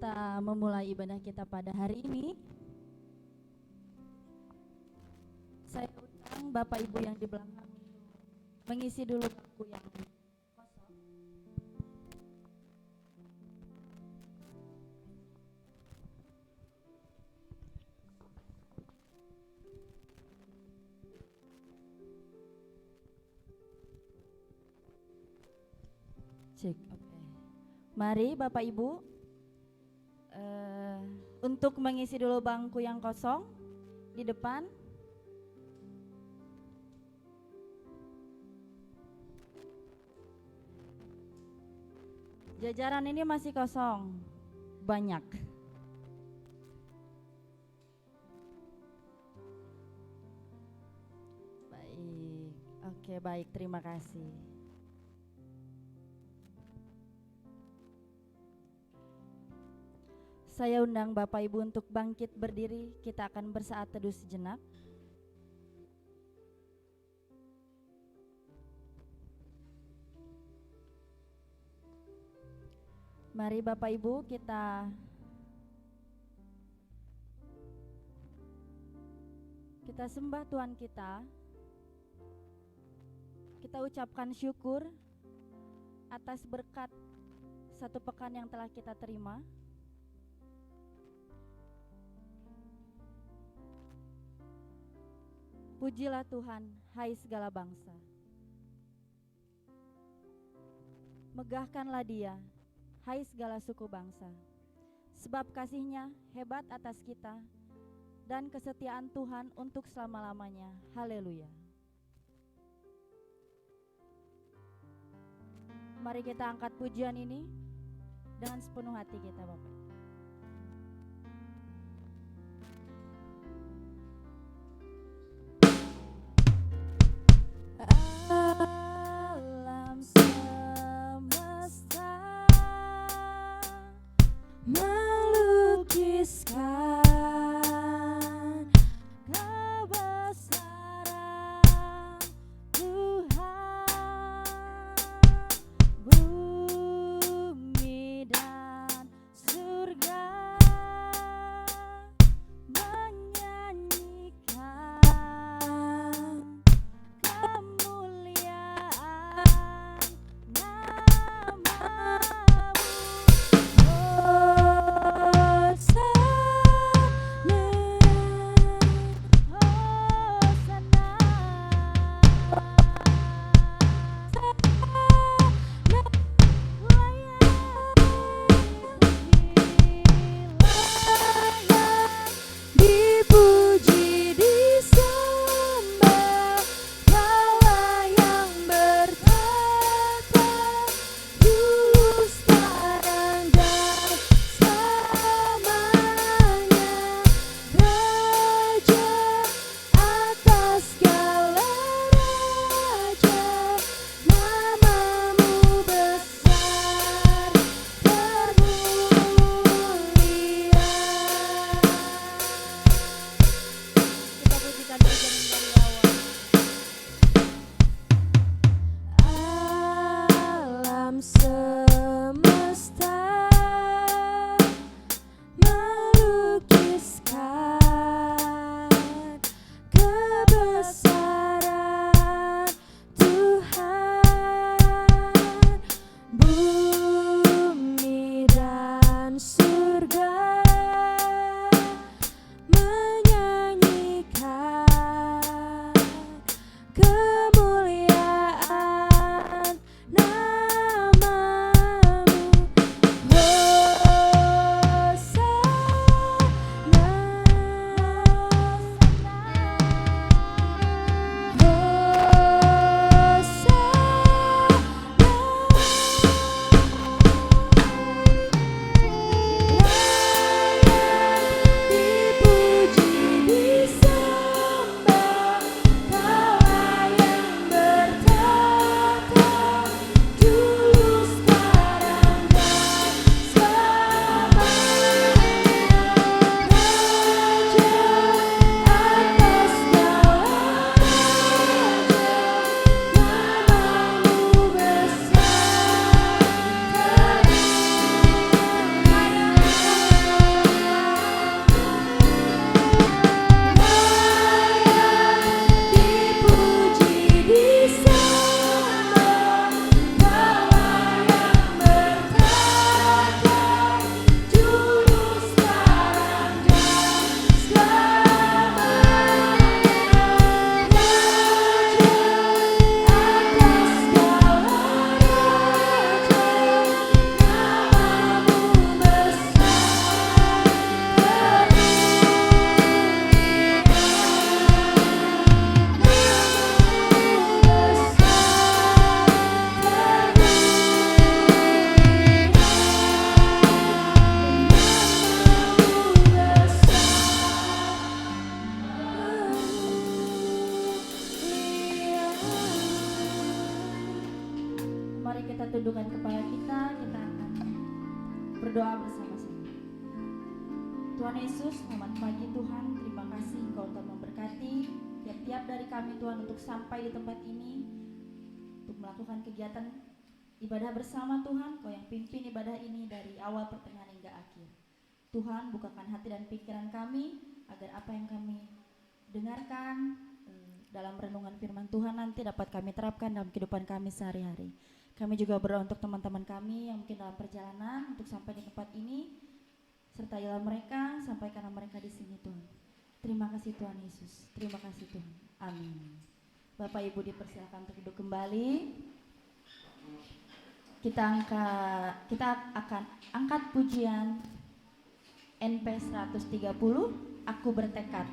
kita memulai ibadah kita pada hari ini, saya undang Bapak Ibu yang di belakang mengisi dulu bangku yang kosong. Cek, oke. Mari Bapak Ibu, untuk mengisi dulu bangku yang kosong di depan. Jajaran ini masih kosong, banyak. Baik, oke, baik, terima kasih. Saya undang Bapak Ibu untuk bangkit berdiri, kita akan bersaat teduh sejenak. Mari Bapak Ibu kita sembah Tuhan kita. Kita ucapkan syukur atas berkat satu pekan yang telah kita terima. Pujilah Tuhan, hai segala bangsa. Megahkanlah Dia, hai segala suku bangsa. Sebab kasih-Nya hebat atas kita dan kesetiaan Tuhan untuk selama-lamanya. Haleluya. Mari kita angkat pujian ini dengan sepenuh hati kita, Bapak. Alam semesta melukiskan kebesaran Tuhan. Bumi dan kita tundukkan kepala kita akan berdoa bersama-sama. Tuhan Yesus, selamat pagi Tuhan. Terima kasih Engkau telah memberkati tiap-tiap dari kami Tuhan untuk sampai di tempat ini, untuk melakukan kegiatan ibadah bersama Tuhan. Kau yang pimpin ibadah ini dari awal, pertengahan hingga akhir. Tuhan, bukakan hati dan pikiran kami agar apa yang kami dengarkan dalam renungan firman Tuhan nanti dapat kami terapkan dalam kehidupan kami sehari-hari. Kami juga berdoa untuk teman-teman kami yang mungkin dalam perjalanan untuk sampai di tempat ini, sertailah mereka, sampaikanlah mereka di sini Tuhan. Terima kasih Tuhan Yesus, terima kasih Tuhan. Amin. Bapak Ibu dipersilakan untuk duduk kembali. Kita akan angkat pujian NP 130, Aku Bertekad.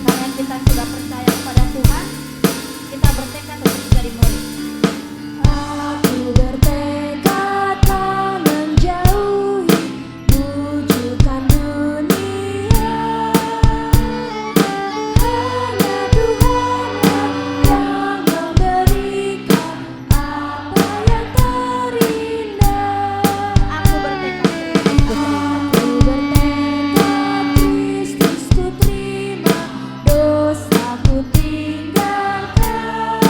Karena kita sudah percaya kepada Tuhan, kita bertekad untuk menjadi murid. Aku bertekad tak menjauhi bujukan dunia. Hanya Tuhanlah yang memberikan apa yang terindah. Aku bertekad Kristus ku terima, dosaku tinggalkan.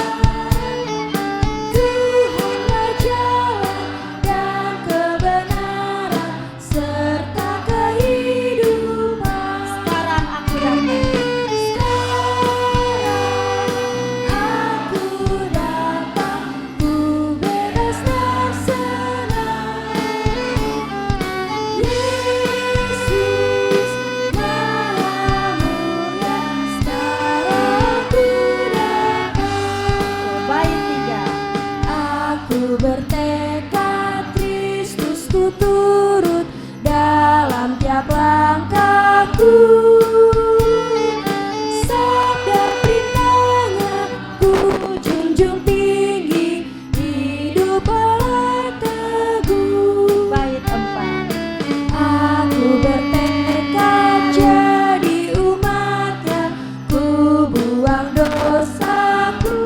Tuhanlah jalan dan kebenaran serta kehidupan. Sekarang aku datang. Aku datang, ku bebas dan senang. Yesus Maha Mulia, sekarang aku datang. Bait 3. Aku bertekad, Kristus ku turut dalam tiap langkahku. Sabda perintahnya ku junjung tinggi, hidup oleh teguh. Bait 4. Aku bertekad jadi umatnya, ku buang dosaku.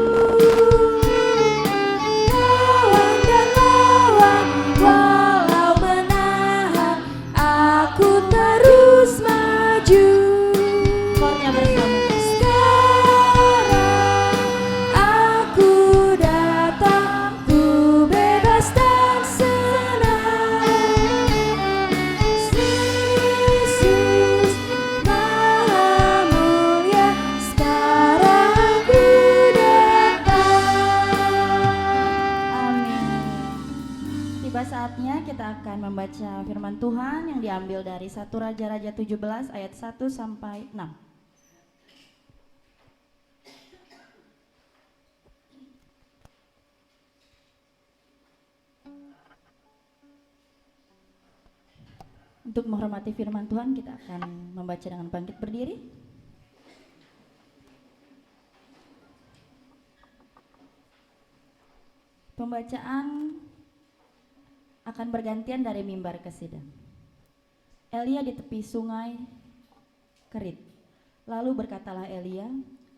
Lawan dan lawan, walau menahan, aku terus maju. Kornya bersama. Sekarang aku datang, ku bebas dan senang. Yesus Maha Mulia, sekarang aku datang. Amin. Tiba saatnya kita akan membaca firman Tuhan yang diambil dari 1 Raja-Raja 17 ayat 1 sampai 6. Untuk menghormati firman Tuhan, kita akan membaca dengan bangkit berdiri. Pembacaan akan bergantian dari mimbar ke sidang. Elia di tepi sungai Kerit. Lalu berkatalah Elia,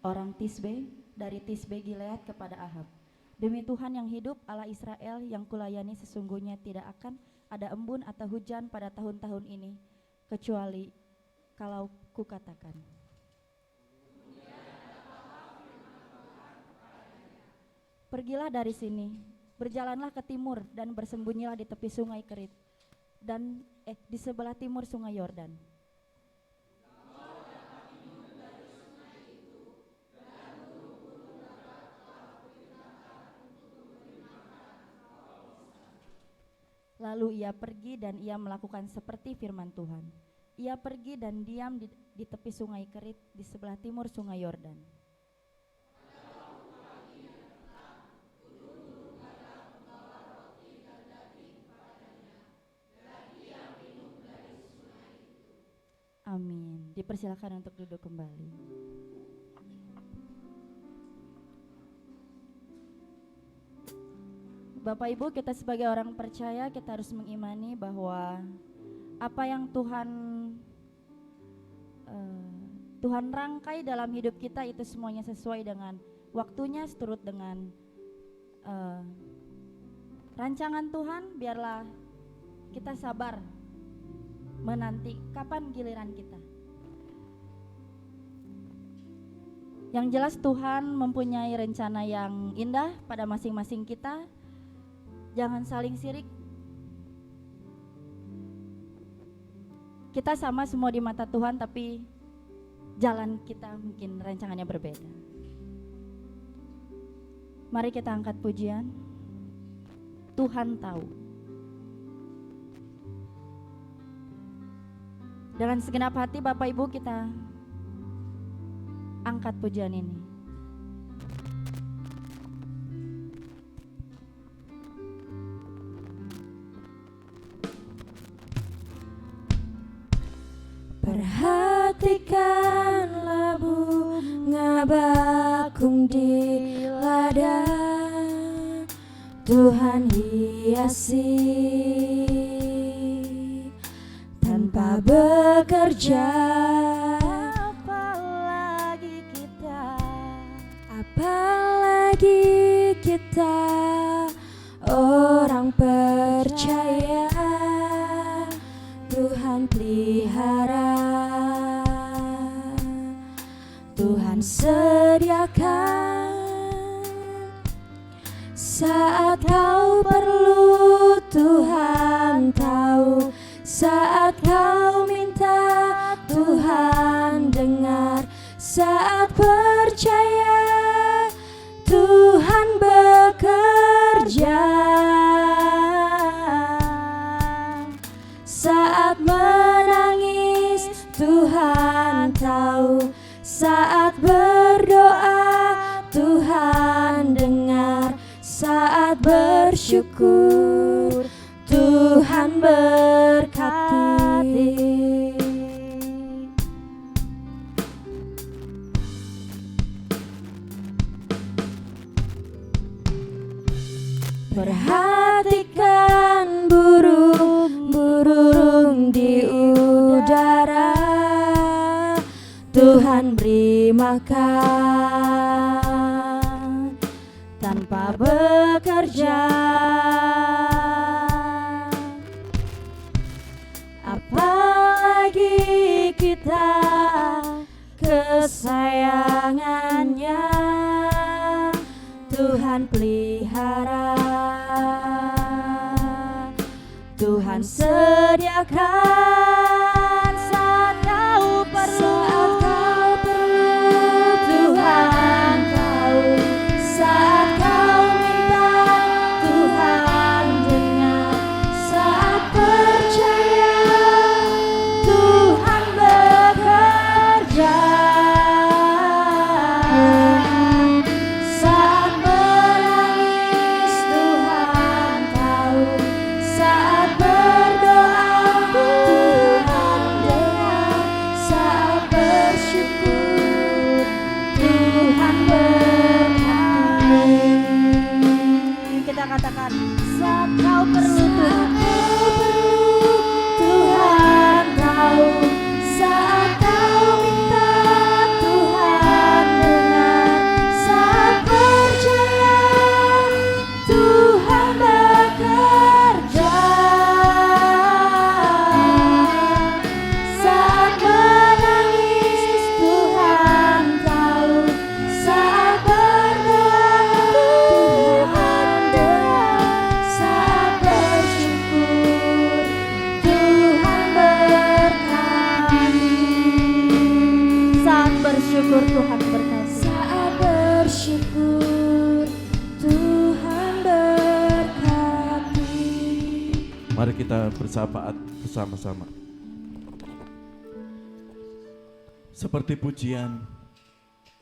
orang Tisbe, dari Tisbe Gilead kepada Ahab, demi Tuhan yang hidup, Allah Israel yang kulayani, sesungguhnya tidak akan ada embun atau hujan pada tahun-tahun ini, kecuali kalau kukatakan. Pergilah dari sini, berjalanlah ke timur dan bersembunyilah di tepi sungai Kerit dan di sebelah timur sungai Yordan. Lalu ia pergi dan ia melakukan seperti firman Tuhan. Ia pergi dan diam di tepi sungai Kerit di sebelah timur sungai Yordan. Amin. Dipersilakan untuk duduk kembali. Bapak Ibu, kita sebagai orang percaya, kita harus mengimani bahwa apa yang Tuhan Tuhan rangkai dalam hidup kita itu semuanya sesuai dengan waktunya, seturut dengan rancangan Tuhan. Biarlah kita sabar menanti kapan giliran kita. Yang jelas Tuhan mempunyai rencana yang indah pada masing-masing kita. Jangan saling sirik. Kita sama semua di mata Tuhan, tapi jalan kita mungkin rancangannya berbeda. Mari kita angkat pujian. Tuhan tahu. Dengan segenap hati Bapak Ibu kita angkat pujian ini. Perhatikanlah bunga bakung di ladang, Tuhan hiasi tanpa bekerja. Apalagi kita orang percaya, Tuhan pelihara, Tuhan sediakan. Saat kau perlu, Tuhan tahu. Saat kau minta, Tuhan dengar. Saat percaya, Tuhan bekerja. Saat menangis, Tuhan tahu. Saat berdoa, Tuhan dengar. Saat bersyukur, Tuhan berkati. Perhatikan burung-burung di udara, Tuhan beri makan tanpa bekerja. Apalagi kita kesayangannya, Tuhan pelihara, Tuhan sediakan. Saat kau perlu, Tuhan tahu. Saat kau minta, Tuhan dengar. Saat percaya, Tuhan bekerja. Saat menangis, Tuhan tahu. Saat berdoa, Tuhan dengar. Saat bersyukur, Tuhan berkati. Kita katakan, saat kau perlu, Tuhan tahu. Saat kau minta, Tuhan dengar. Saat percaya, Tuhan bekerja. Saat menangis, Tuhan tahu. Saat berdoa, Tuhan dengar. Saat bersyukur, Tuhan berkati. Saat bersyukur, Tuhan berkati. Saat bersyukur, Tuhan berkati. Mari kita bersahabat bersama-sama. Seperti pujian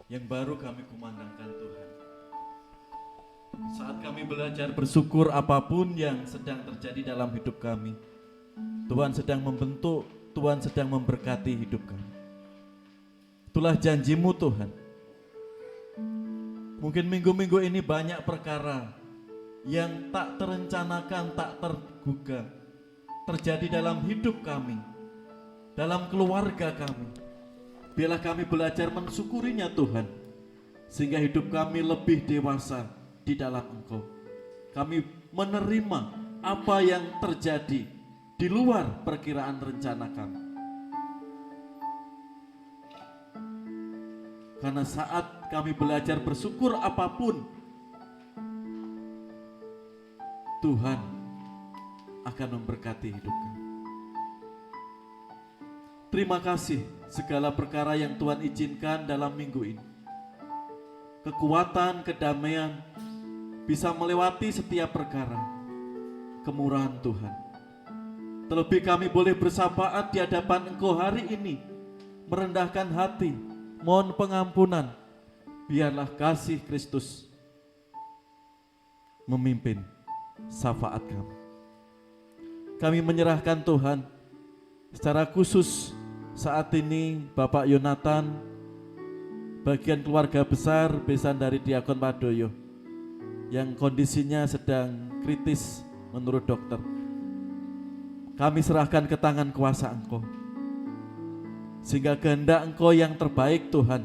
yang baru kami kumandangkan Tuhan. Saat kami belajar bersyukur apapun yang sedang terjadi dalam hidup kami, Tuhan sedang membentuk, Tuhan sedang memberkati hidup kami. Itulah janji-Mu Tuhan. Mungkin minggu-minggu ini banyak perkara yang tak terencanakan, tak terduga terjadi dalam hidup kami, dalam keluarga kami. Biarlah kami belajar mensyukurinya Tuhan, sehingga hidup kami lebih dewasa di dalam Engkau. Kami menerima apa yang terjadi di luar perkiraan rencana kami. Karena saat kami belajar bersyukur apapun, Tuhan akan memberkati hidup kami. Terima kasih segala perkara yang Tuhan izinkan dalam minggu ini. Kekuatan, kedamaian bisa melewati setiap perkara. Kemurahan Tuhan. Terlebih kami boleh bersafaat di hadapan Engkau hari ini, merendahkan hati, mohon pengampunan. Biarlah kasih Kristus memimpin syafaat kami. Kami menyerahkan Tuhan secara khusus saat ini Bapak Yonatan, bagian keluarga besar besan dari Diakon Padoyo yang kondisinya sedang kritis menurut dokter. Kami serahkan ke tangan kuasa Engkau, sehingga kehendak Engkau yang terbaik Tuhan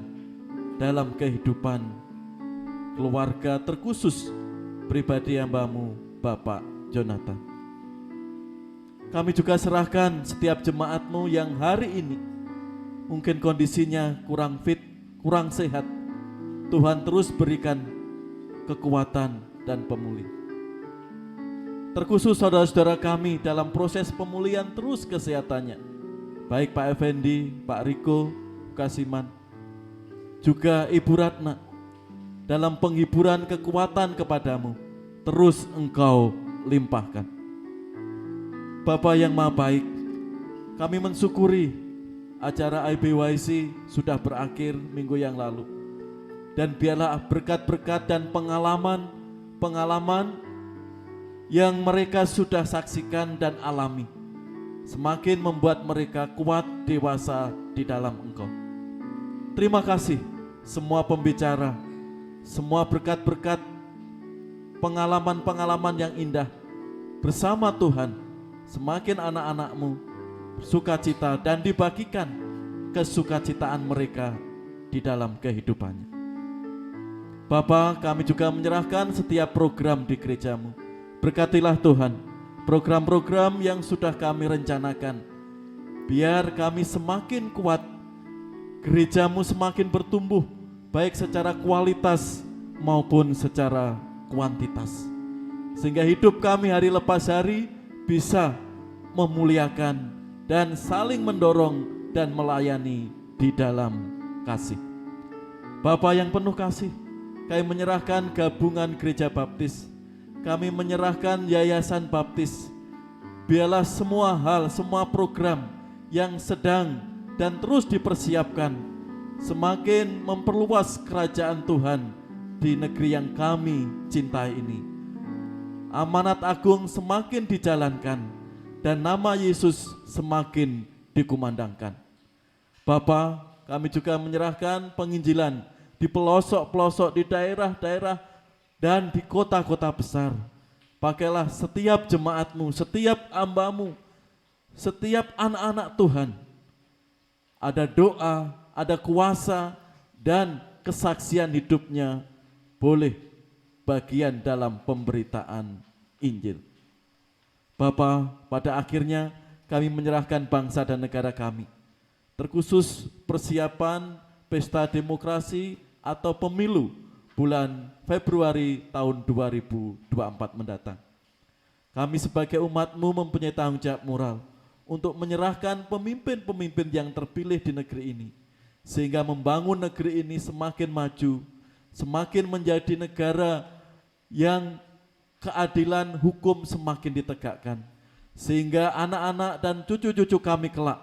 dalam kehidupan keluarga terkhusus pribadi hamba-Mu Bapak Yonatan. Kami juga serahkan setiap jemaat-Mu yang hari ini mungkin kondisinya kurang fit, kurang sehat. Tuhan terus berikan kekuatan dan pemulih. Terkhusus saudara-saudara kami dalam proses pemulihan terus kesehatannya, baik Pak Effendi, Pak Riko, Kasiman, juga Ibu Ratna, dalam penghiburan kekuatan kepadamu, terus Engkau limpahkan. Bapa yang Maha Baik, kami mensyukuri acara IBYC sudah berakhir minggu yang lalu. Dan biarlah berkat-berkat dan pengalaman yang mereka sudah saksikan dan alami semakin membuat mereka kuat dewasa di dalam Engkau. Terima kasih semua pembicara, semua berkat-berkat, pengalaman-pengalaman yang indah bersama Tuhan. Semakin anak-anak-Mu sukacita dan dibagikan kesukacitaan mereka di dalam kehidupannya. Bapa, kami juga menyerahkan setiap program di gereja-Mu. Berkatilah Tuhan program-program yang sudah kami rencanakan. Biar kami semakin kuat, gereja-Mu semakin bertumbuh, baik secara kualitas maupun secara kuantitas. Sehingga hidup kami hari lepas hari bisa memuliakan dan saling mendorong dan melayani di dalam kasih. Bapa yang penuh kasih, kami menyerahkan gabungan gereja baptis, kami menyerahkan yayasan baptis. Biarlah semua hal, semua program yang sedang dan terus dipersiapkan semakin memperluas kerajaan Tuhan di negeri yang kami cintai ini. Amanat agung semakin dijalankan dan nama Yesus semakin dikumandangkan. Bapa, kami juga menyerahkan penginjilan di pelosok-pelosok, di daerah-daerah dan di kota-kota besar. Pakailah setiap jemaat-Mu, setiap hamba-Mu, setiap anak-anak Tuhan. Ada doa, ada kuasa dan kesaksian hidupnya boleh bagian dalam pemberitaan Injil. Bapa, pada akhirnya kami menyerahkan bangsa dan negara kami, terkhusus persiapan pesta demokrasi atau pemilu bulan Februari tahun 2024 mendatang. Kami sebagai umat-Mu mempunyai tanggung jawab moral untuk menyerahkan pemimpin-pemimpin yang terpilih di negeri ini, sehingga membangun negeri ini semakin maju, semakin menjadi negara yang keadilan hukum semakin ditegakkan, sehingga anak-anak dan cucu-cucu kami kelak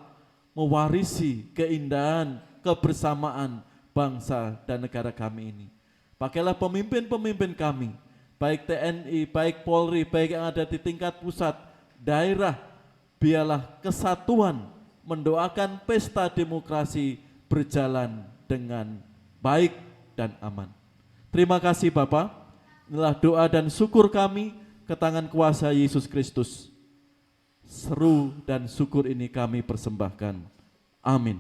mewarisi keindahan kebersamaan bangsa dan negara kami ini. Pakailah pemimpin-pemimpin kami, baik TNI, baik Polri, baik yang ada di tingkat pusat, daerah, biarlah kesatuan mendoakan pesta demokrasi berjalan dengan baik dan aman. Terima kasih Bapak. Inilah doa dan syukur kami ke tangan kuasa Yesus Kristus. Seru dan syukur ini kami persembahkan. Amin.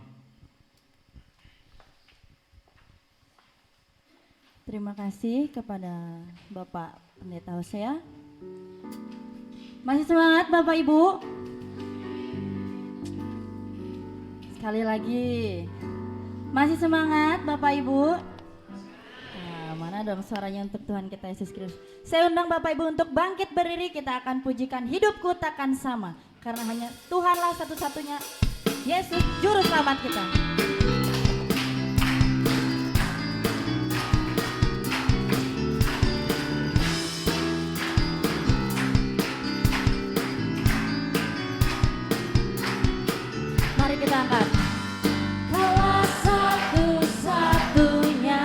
Terima kasih kepada Bapak Pendeta Hosea. Masih semangat Bapak Ibu? Sekali lagi. Masih semangat Bapak Ibu? Nah, mana dong suaranya untuk Tuhan kita Yesus Kristus. Saya undang Bapak Ibu untuk bangkit berdiri, kita akan pujikan hidupku takkan sama. Karena hanya Tuhanlah satu-satunya Yesus Juru Selamat kita. Mari kita angkat. Kaulah satu-satunya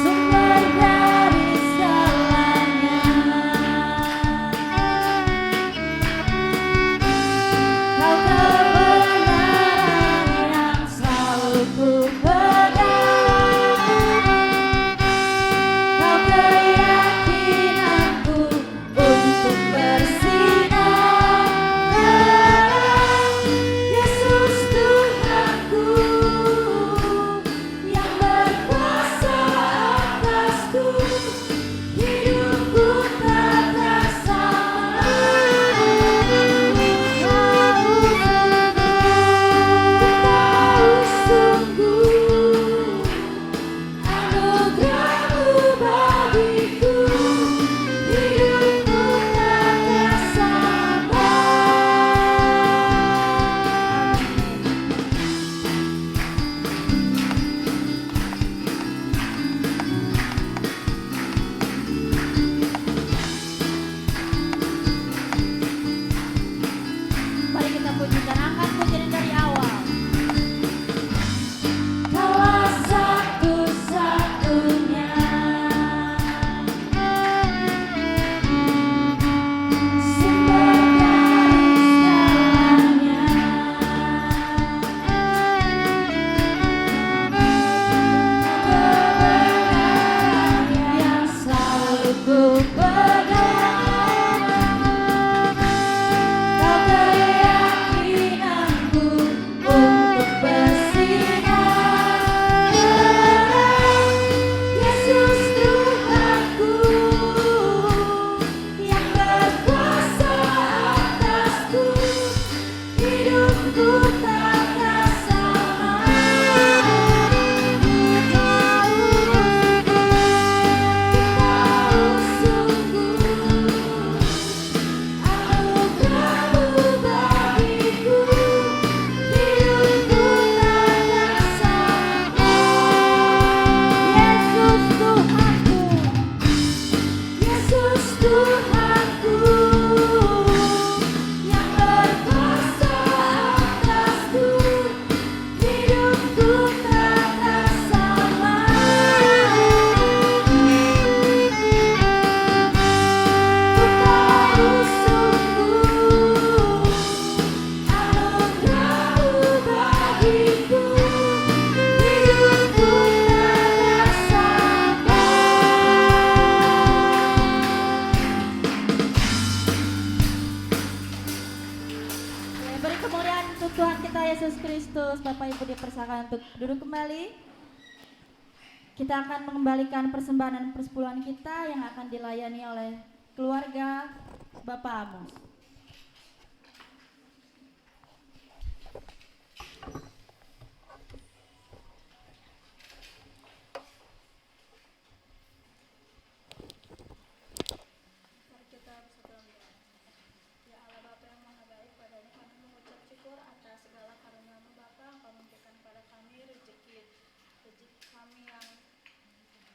sumber dari segalanya. Kau kebenaran yang selalu ku pegang. Kau keyakinanku untuk bersinar terang. Yesus Tuhanku yang berkuasa atasku, hidupku tak tersama. Kau sungguh anugerah-Mu bagiku, hidupku tak tersama. Mari kita pujikan, angkat pujian dari awal. Kaulah satu-satunya sumber dari segalanya. Kebenaran yang selalu ku pegang. Kau keyakinanku untuk bersinar terang. Yesus Tuhanku yang berkuasa atasku, hidupku tak tersama. Kau sungguh anugerah-Mu bagiku, hidupku tak tersama. Yesus Tuhanku yang berkuasa atasku, hidupku tak tersama. Kau sungguh anugerah-Mu bagiku, hidupku tak tersama. Beri kemuliaan untuk Tuhan kita Yesus Kristus. Bapak Ibu dipersilakan untuk duduk kembali. Kita akan mengembalikan persembahan dan persepuluhan kita yang akan dilayani oleh keluarga Bapak Amos. Mari kita bersatu dalam doa. Ya Allah Bapa yang Maha Baik, padanya kami mengucap syukur atas segala karunia-Mu Bapa. Engkau memberikan kepada kami rezeki kami yang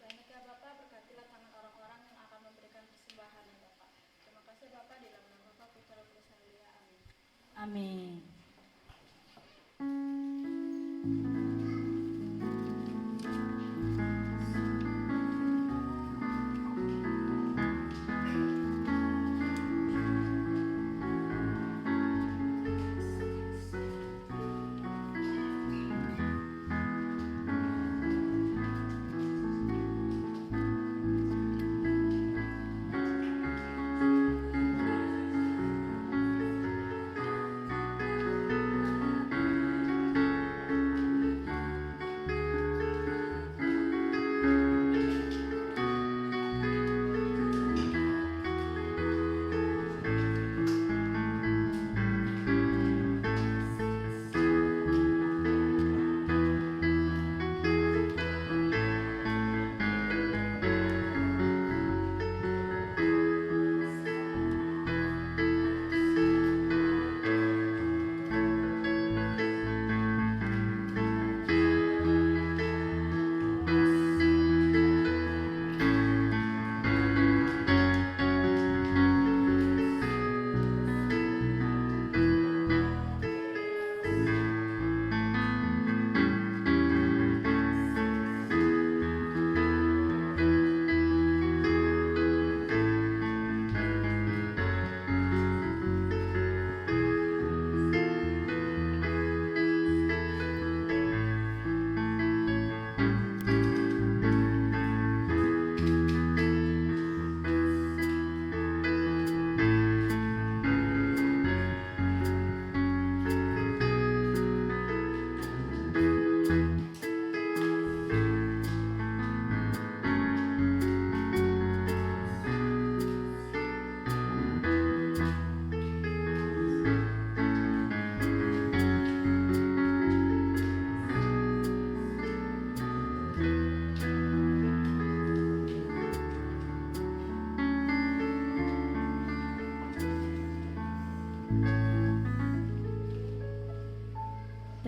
banyak ya Bapa. Berkatilah tangan orang-orang yang akan memberikan persembahan ya Bapa. Terima kasih Bapa, di dalam nama Bapa, Putra, Roh Kudus. Amin. Amin.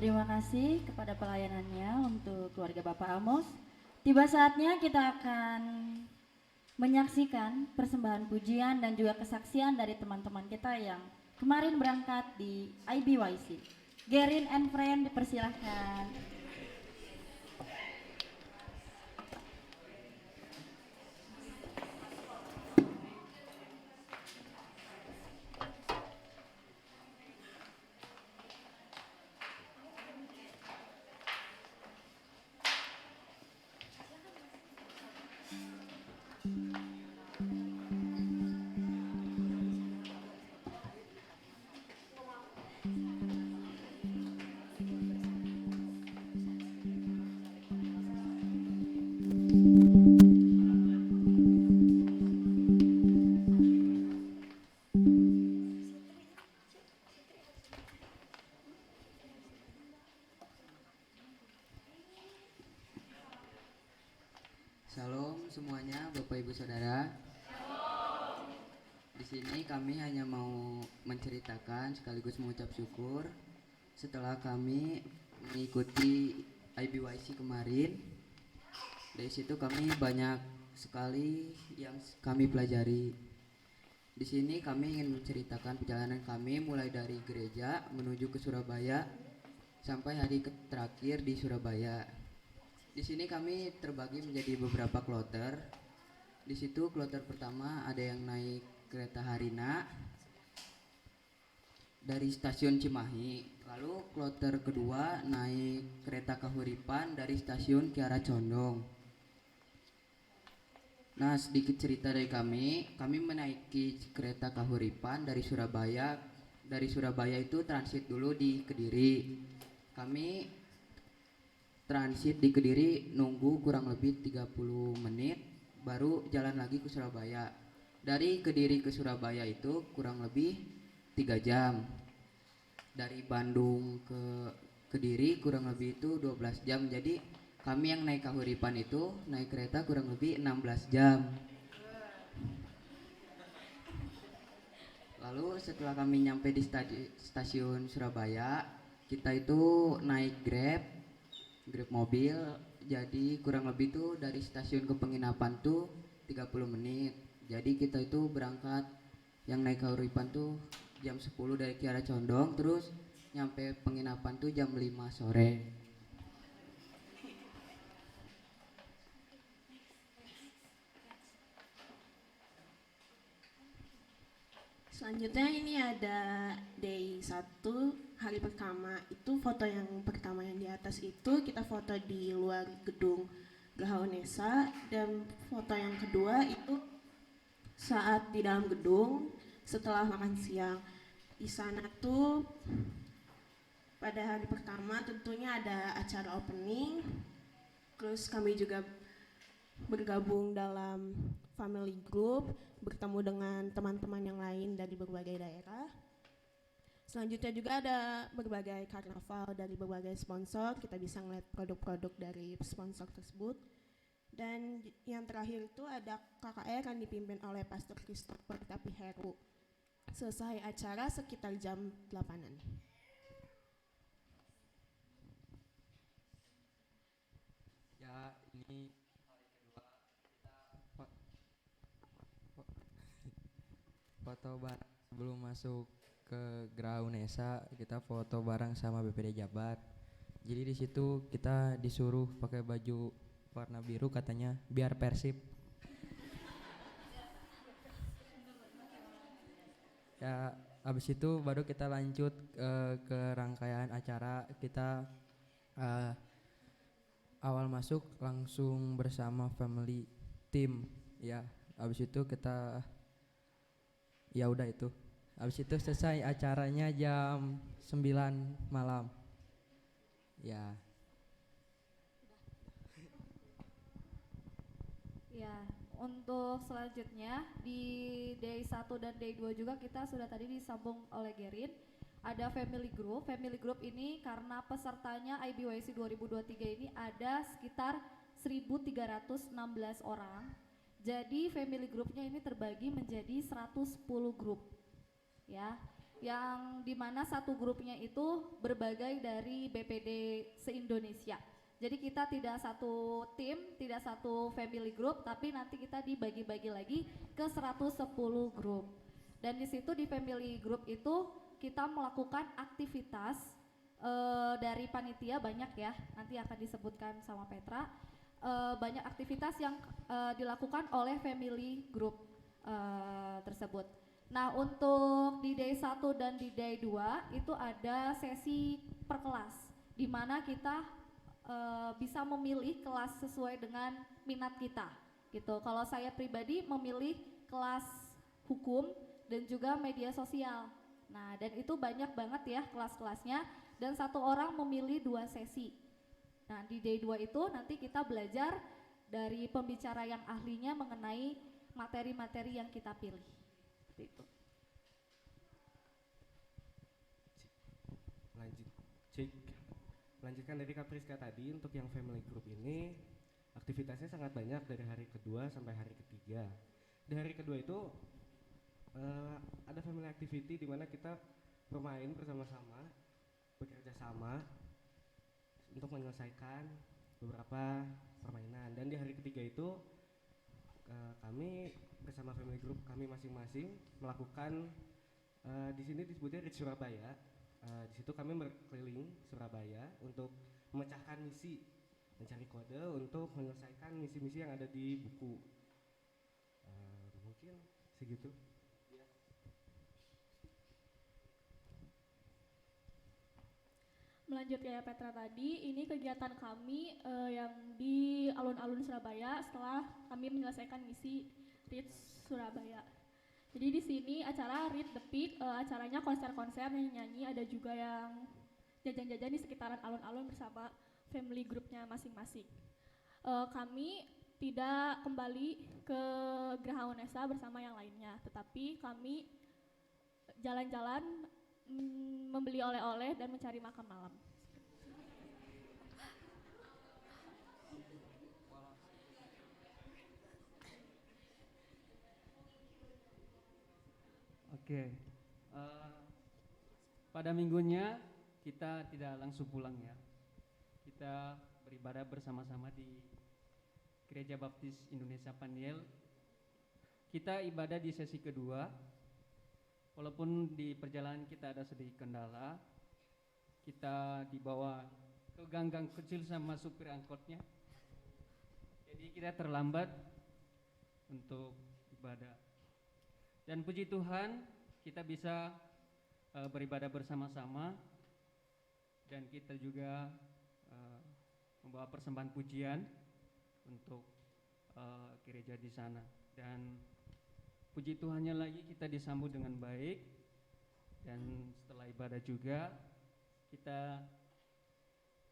Terima kasih kepada pelayanannya untuk keluarga Bapak Amos. Tiba saatnya kita akan menyaksikan persembahan pujian dan juga kesaksian dari teman-teman kita yang kemarin berangkat di IBYC. Gerin and Friend dipersilahkan. Shalom semuanya, Bapak Ibu Saudara. Di sini kami hanya mau menceritakan sekaligus mengucap syukur setelah kami mengikuti IBYC kemarin. Dari situ kami banyak sekali yang kami pelajari. Di sini kami ingin menceritakan perjalanan kami mulai dari gereja menuju ke Surabaya sampai hari terakhir di Surabaya. Di sini kami terbagi menjadi beberapa kloter. Di situ kloter pertama ada yang naik kereta Harina dari stasiun Cimahi. Lalu kloter kedua naik kereta Kahuripan dari stasiun Kiara Condong. Nah, sedikit cerita dari kami menaiki kereta Kahuripan dari Surabaya. Dari Surabaya itu transit dulu di Kediri. Kami transit di Kediri nunggu kurang lebih 30 menit baru jalan lagi ke Surabaya. Dari Kediri ke Surabaya itu kurang lebih 3 jam. Dari Bandung ke Kediri kurang lebih itu 12 jam. Jadi kami yang naik Kahuripan itu naik kereta kurang lebih 16 jam. Lalu setelah kami nyampe di stasiun Surabaya, kita itu naik Grab mobil. Jadi kurang lebih tuh dari stasiun ke penginapan tuh 30 menit. Jadi kita itu berangkat yang naik Kahuripan tuh jam 10 dari Kiara Condong, terus nyampe penginapan tuh jam 5 sore. Selanjutnya ini ada day 1 hari pertama. Itu foto yang pertama yang di atas itu kita foto di luar gedung Geraha Unesa, dan foto yang kedua itu saat di dalam gedung setelah makan siang. Di sana tuh pada hari pertama tentunya ada acara opening. Terus kami juga bergabung dalam family group, bertemu dengan teman-teman yang lain dari berbagai daerah. Selanjutnya juga ada berbagai karnaval dari berbagai sponsor, kita bisa ngeliat produk-produk dari sponsor tersebut. Dan yang terakhir itu ada KKR yang dipimpin oleh Pastor Christopher Tapiheru. Selesai acara sekitar jam 8-an. Ya, ini hari kedua kita foto bareng sebelum masuk ke Geraha Unesa. Kita foto bareng sama BPD Jabar. Jadi di situ kita disuruh pakai baju warna biru, katanya biar Persib. Ya, habis itu baru kita lanjut ke rangkaian acara. Kita awal masuk langsung bersama family team. Ya, habis itu kita ya udah itu. Habis itu selesai acaranya jam 9 malam. Ya. Ya, untuk selanjutnya di day 1 dan day 2 juga kita sudah tadi disambung oleh Gerin. Ada family group. Family group ini karena pesertanya IBYC 2023 ini ada sekitar 1.316 orang. Jadi family groupnya ini terbagi menjadi 110 grup. Ya. yang dimana satu grupnya itu berbagai dari BPD se-Indonesia. Jadi kita tidak satu tim, tidak satu family group, tapi nanti kita dibagi-bagi lagi ke 110 grup. Dan di situ di family group itu kita melakukan aktivitas dari panitia banyak ya, nanti akan disebutkan sama Petra. Banyak aktivitas yang dilakukan oleh family group tersebut. Nah, untuk di day 1 dan di day 2 itu ada sesi per kelas, di mana kita bisa memilih kelas sesuai dengan minat kita gitu. Kalau saya pribadi memilih kelas hukum dan juga media sosial. Nah, dan itu banyak banget ya kelas-kelasnya, dan satu orang memilih 2 sesi. Nah, di day 2 itu nanti kita belajar dari pembicara yang ahlinya mengenai materi-materi yang kita pilih. Seperti itu. Melanjutkan dari Kak Priska tadi, untuk yang family group ini aktivitasnya sangat banyak dari hari kedua sampai hari ketiga. Di hari kedua itu ada family activity di mana kita bermain bersama-sama, bekerja sama untuk menyelesaikan beberapa permainan. Dan di hari ketiga itu kami bersama family group kami masing-masing melakukan di sini disebutnya Reach Surabaya. Di situ kami berkeliling Surabaya untuk memecahkan misi, mencari kode untuk menyelesaikan misi-misi yang ada di buku. Mungkin segitu. Melanjut kayak Petra tadi, ini kegiatan kami yang di alun-alun Surabaya setelah kami menyelesaikan misi Reach Surabaya. Jadi di sini acara Read the Pig, acaranya konser-konser, nyanyi-nyanyi, ada juga yang jajan-jajan di sekitaran alun-alun bersama family groupnya masing-masing. Kami tidak kembali ke Geraha Unesa bersama yang lainnya, tetapi kami jalan-jalan membeli oleh-oleh dan mencari makan malam. Oke, pada minggunya kita tidak langsung pulang ya. Kita beribadah bersama-sama di Gereja Baptis Indonesia Paniel. Kita ibadah di sesi kedua. Walaupun di perjalanan kita ada sedikit kendala, kita dibawa ke gang-gang kecil sama supir angkotnya. Jadi kita terlambat untuk ibadah. Dan puji Tuhan kita bisa beribadah bersama-sama, dan kita juga membawa persembahan pujian untuk gereja di sana. Dan puji Tuhannya lagi kita disambut dengan baik, dan setelah ibadah juga kita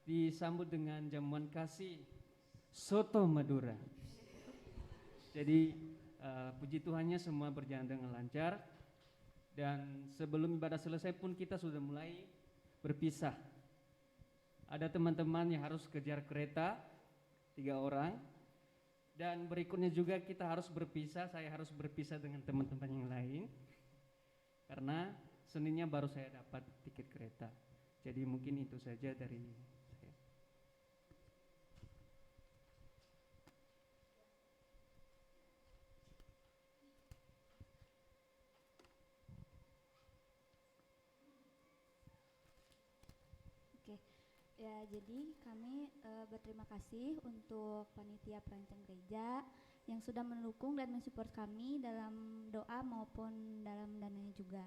disambut dengan jamuan kasih soto Madura. Jadi puji Tuhannya semua berjalan dengan lancar, dan sebelum ibadah selesai pun kita sudah mulai berpisah. Ada teman-teman yang harus kejar kereta 3 orang, dan berikutnya juga kita harus berpisah. Saya harus berpisah dengan teman-teman yang lain karena Seninnya baru saya dapat tiket kereta. Jadi mungkin itu saja dari saya. Ya, jadi kami berterima kasih untuk panitia perancang gereja yang sudah mendukung dan mensupport kami dalam doa maupun dalam dananya juga.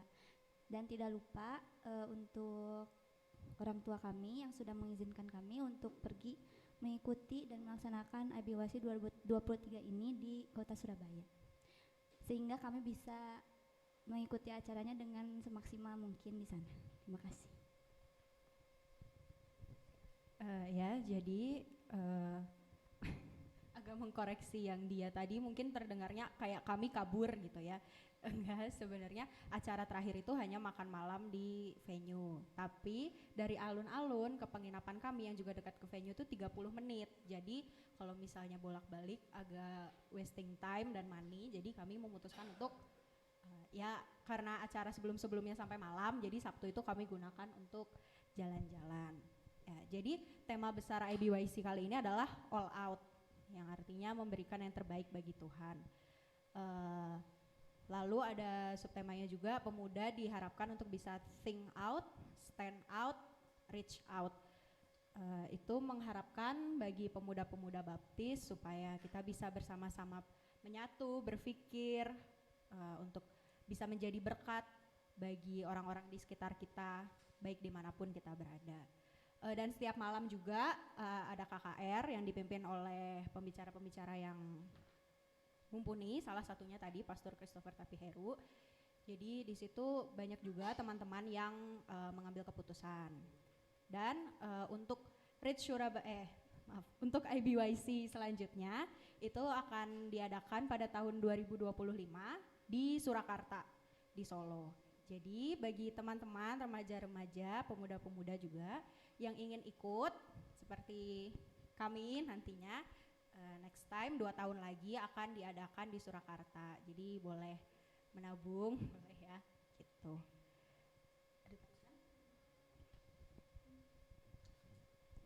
Dan tidak lupa untuk orang tua kami yang sudah mengizinkan kami untuk pergi mengikuti dan melaksanakan IBYC 2023 ini di kota Surabaya. Sehingga kami bisa mengikuti acaranya dengan semaksimal mungkin di sana. Terima kasih. Ya, jadi agak mengkoreksi yang dia tadi, mungkin terdengarnya kayak kami kabur gitu ya. Enggak, sebenarnya acara terakhir itu hanya makan malam di venue. Tapi dari alun-alun ke penginapan kami yang juga dekat ke venue itu 30 menit. Jadi kalau misalnya bolak-balik agak wasting time dan money, jadi kami memutuskan untuk ya karena acara sebelum-sebelumnya sampai malam, jadi Sabtu itu kami gunakan untuk jalan-jalan. Ya, jadi tema besar IBYC kali ini adalah all out, yang artinya memberikan yang terbaik bagi Tuhan. Lalu ada subtemanya juga, pemuda diharapkan untuk bisa think out, stand out, reach out. Itu mengharapkan bagi pemuda-pemuda baptis supaya kita bisa bersama-sama menyatu, berpikir untuk bisa menjadi berkat bagi orang-orang di sekitar kita, baik dimanapun kita berada. Dan setiap malam juga ada KKR yang dipimpin oleh pembicara-pembicara yang mumpuni, salah satunya tadi Pastor Christopher Tapiheru. Jadi di situ banyak juga teman-teman yang mengambil keputusan. Dan untuk untuk IBYC selanjutnya itu akan diadakan pada tahun 2025 di Surakarta di Solo. Jadi bagi teman-teman remaja-remaja, pemuda-pemuda juga yang ingin ikut seperti kami nantinya next time 2 tahun lagi akan diadakan di Surakarta. Jadi boleh menabung, boleh ya, gitu.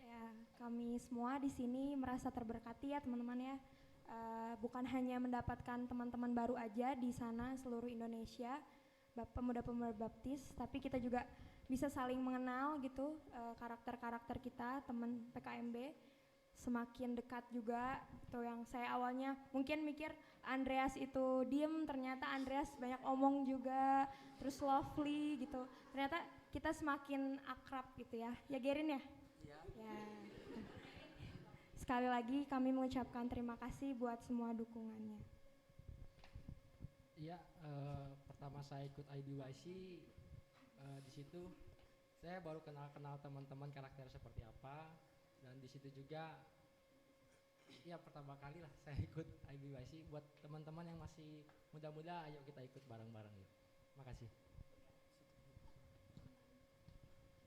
Ya, kami semua di sini merasa terberkati ya teman-teman ya. Bukan hanya mendapatkan teman-teman baru aja di sana seluruh Indonesia, pemuda-pemuda baptis, tapi kita juga bisa saling mengenal gitu, karakter-karakter kita, teman PKMB. Semakin dekat juga tuh, yang saya awalnya mungkin mikir Andreas itu diem, ternyata Andreas banyak omong juga, terus lovely gitu, ternyata kita semakin akrab gitu ya Gerin ya? Ya. Sekali lagi kami mengucapkan terima kasih buat semua dukungannya. Iya, pertama saya ikut IBYC, di situ saya baru kenal teman-teman karakter seperti apa. Dan di situ juga ya pertama kali lah saya ikut IBYC. Buat teman-teman yang masih muda-muda, ayo kita ikut bareng-bareng yuk. Makasih.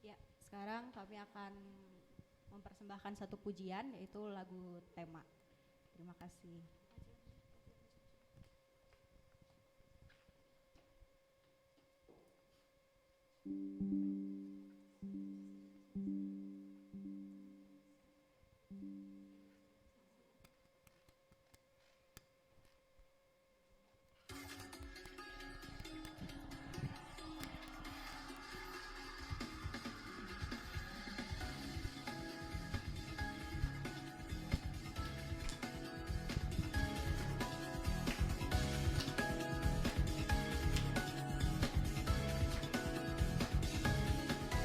Ya, sekarang kami akan mempersembahkan satu pujian, yaitu lagu tema. Terima kasih.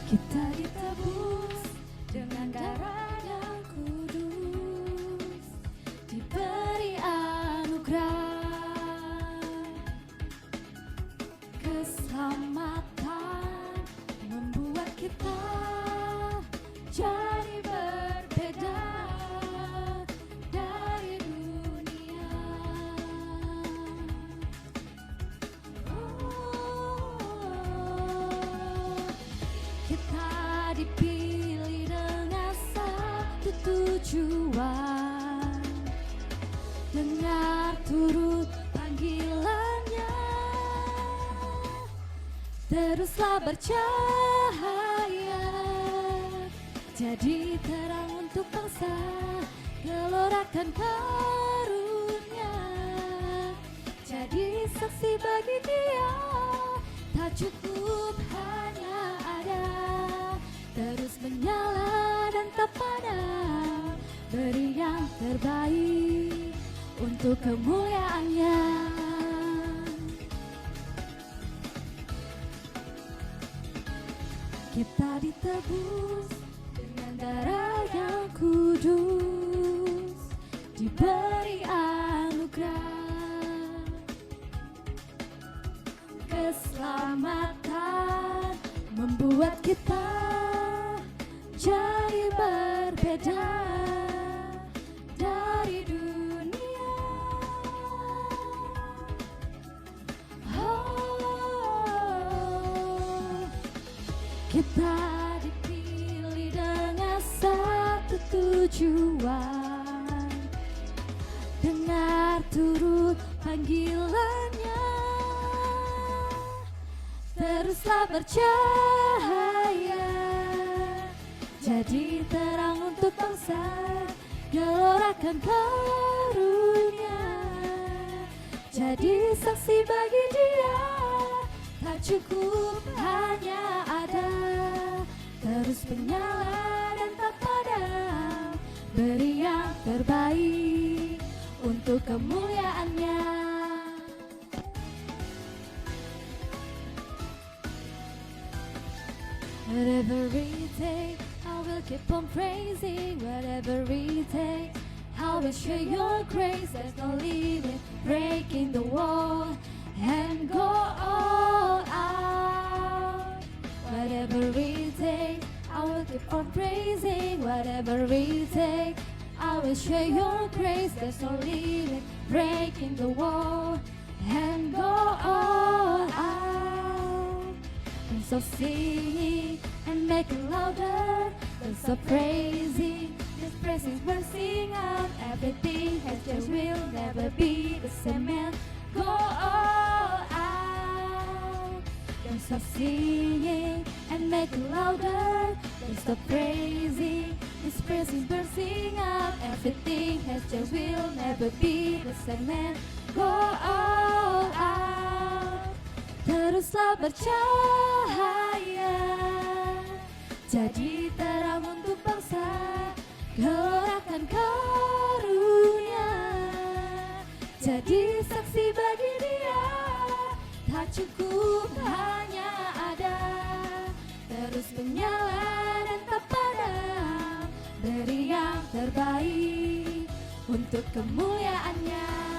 Kita ditebus dengan darah yang kudus, diberi anugerah keselamatan, membuat kita jadi berbeda dari dunia. Kita dipilih dengan satu tujuan, dengar turut panggilannya, teruslah bercahaya, jadi terang untuk bangsa, gelorakan karunia, jadi saksi bagi Dia. Tak cukup hanya ada, terus menyala dan tak padam, beri yang terbaik untuk kemuliaan-Nya. Kita ditebus dengan darah yang kudus, diberi anugerah keselamatan, membuat kita jadi berbeda dari dunia. Kita dipilih dengan satu tujuan, dengar turut panggilannya, teruslah bercahaya, jadi terang untuk bangsa, gelorakan karunia, jadi saksi bagi dia. Tak cukup hanya ada, terus menyala dan tak padam, beri yang terbaik untuk kemuliaannya. Whatever it takes, I will keep on praising. Whatever it takes, I will share your grace. There's no limit, breaking the wall and go all out. Whatever it takes, I will keep on praising. Whatever it takes, I will share your grace. There's no limit, breaking the wall and go all out. And so singing and make it louder, and so praising, just praising, we're singing out. Everything has just will never be the same, and go all out. Don't stop singing and make it louder. Don't stop praising, it's praising, bursting out. Everything has just will never be the same, and go all out. Teruslah bercahaya, jadi terang untuk bangsa, gelorakan karunia, jadi saksi bagi dia. Tak cukup hanya ada, terus menyala dan tak padam, beri yang terbaik untuk kemuliaannya.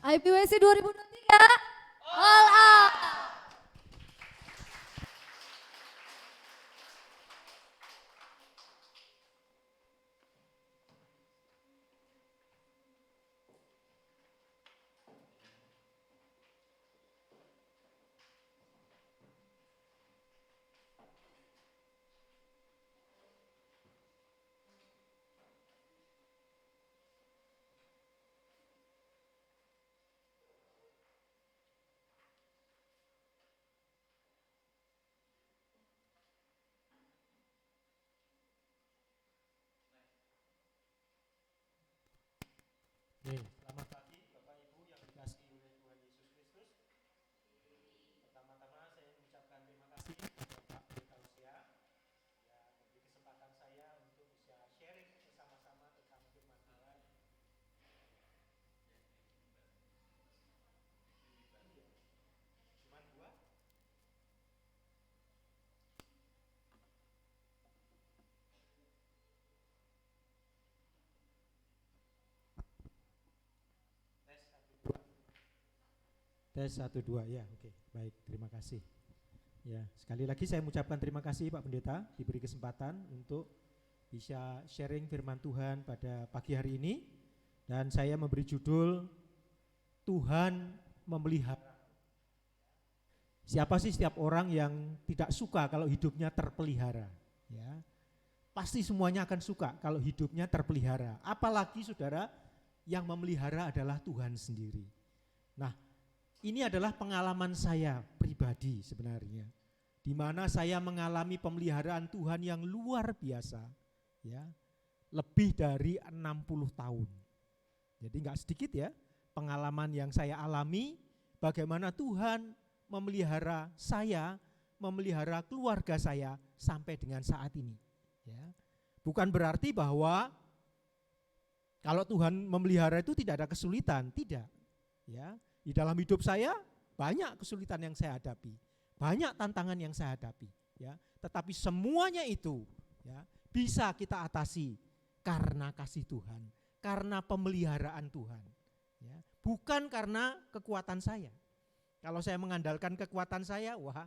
IPWC 2023 all out. Oke, selamat pagi Bapak Ibu yang dikasihi oleh Tuhan Yesus Kristus. Pertama-tama saya mengucapkan terima kasih kepada Pak Pendeta Usia yang memberi kesempatan saya untuk bisa sharing bersama-sama tentang firman Tuhan. Cuma dua. Tes 1 2 ya, oke. Baik, terima kasih. Ya, sekali lagi saya mengucapkan terima kasih Pak Pendeta diberi kesempatan untuk bisa sharing firman Tuhan pada pagi hari ini, dan saya memberi judul Tuhan memelihara. Siapa sih setiap orang yang tidak suka kalau hidupnya terpelihara, ya? Pasti semuanya akan suka kalau hidupnya terpelihara. Apalagi saudara, yang memelihara adalah Tuhan sendiri. Nah, ini adalah pengalaman saya pribadi sebenarnya, di mana saya mengalami pemeliharaan Tuhan yang luar biasa, ya, lebih dari 60 tahun. Jadi enggak sedikit ya pengalaman yang saya alami, bagaimana Tuhan memelihara saya, memelihara keluarga saya sampai dengan saat ini. Ya, bukan berarti bahwa kalau Tuhan memelihara itu tidak ada kesulitan, tidak. Ya. Di dalam hidup saya banyak kesulitan yang saya hadapi, banyak tantangan yang saya hadapi, ya. Tetapi semuanya itu, ya, bisa kita atasi karena kasih Tuhan, karena pemeliharaan Tuhan, ya. Bukan karena kekuatan saya. Kalau saya mengandalkan kekuatan saya, wah,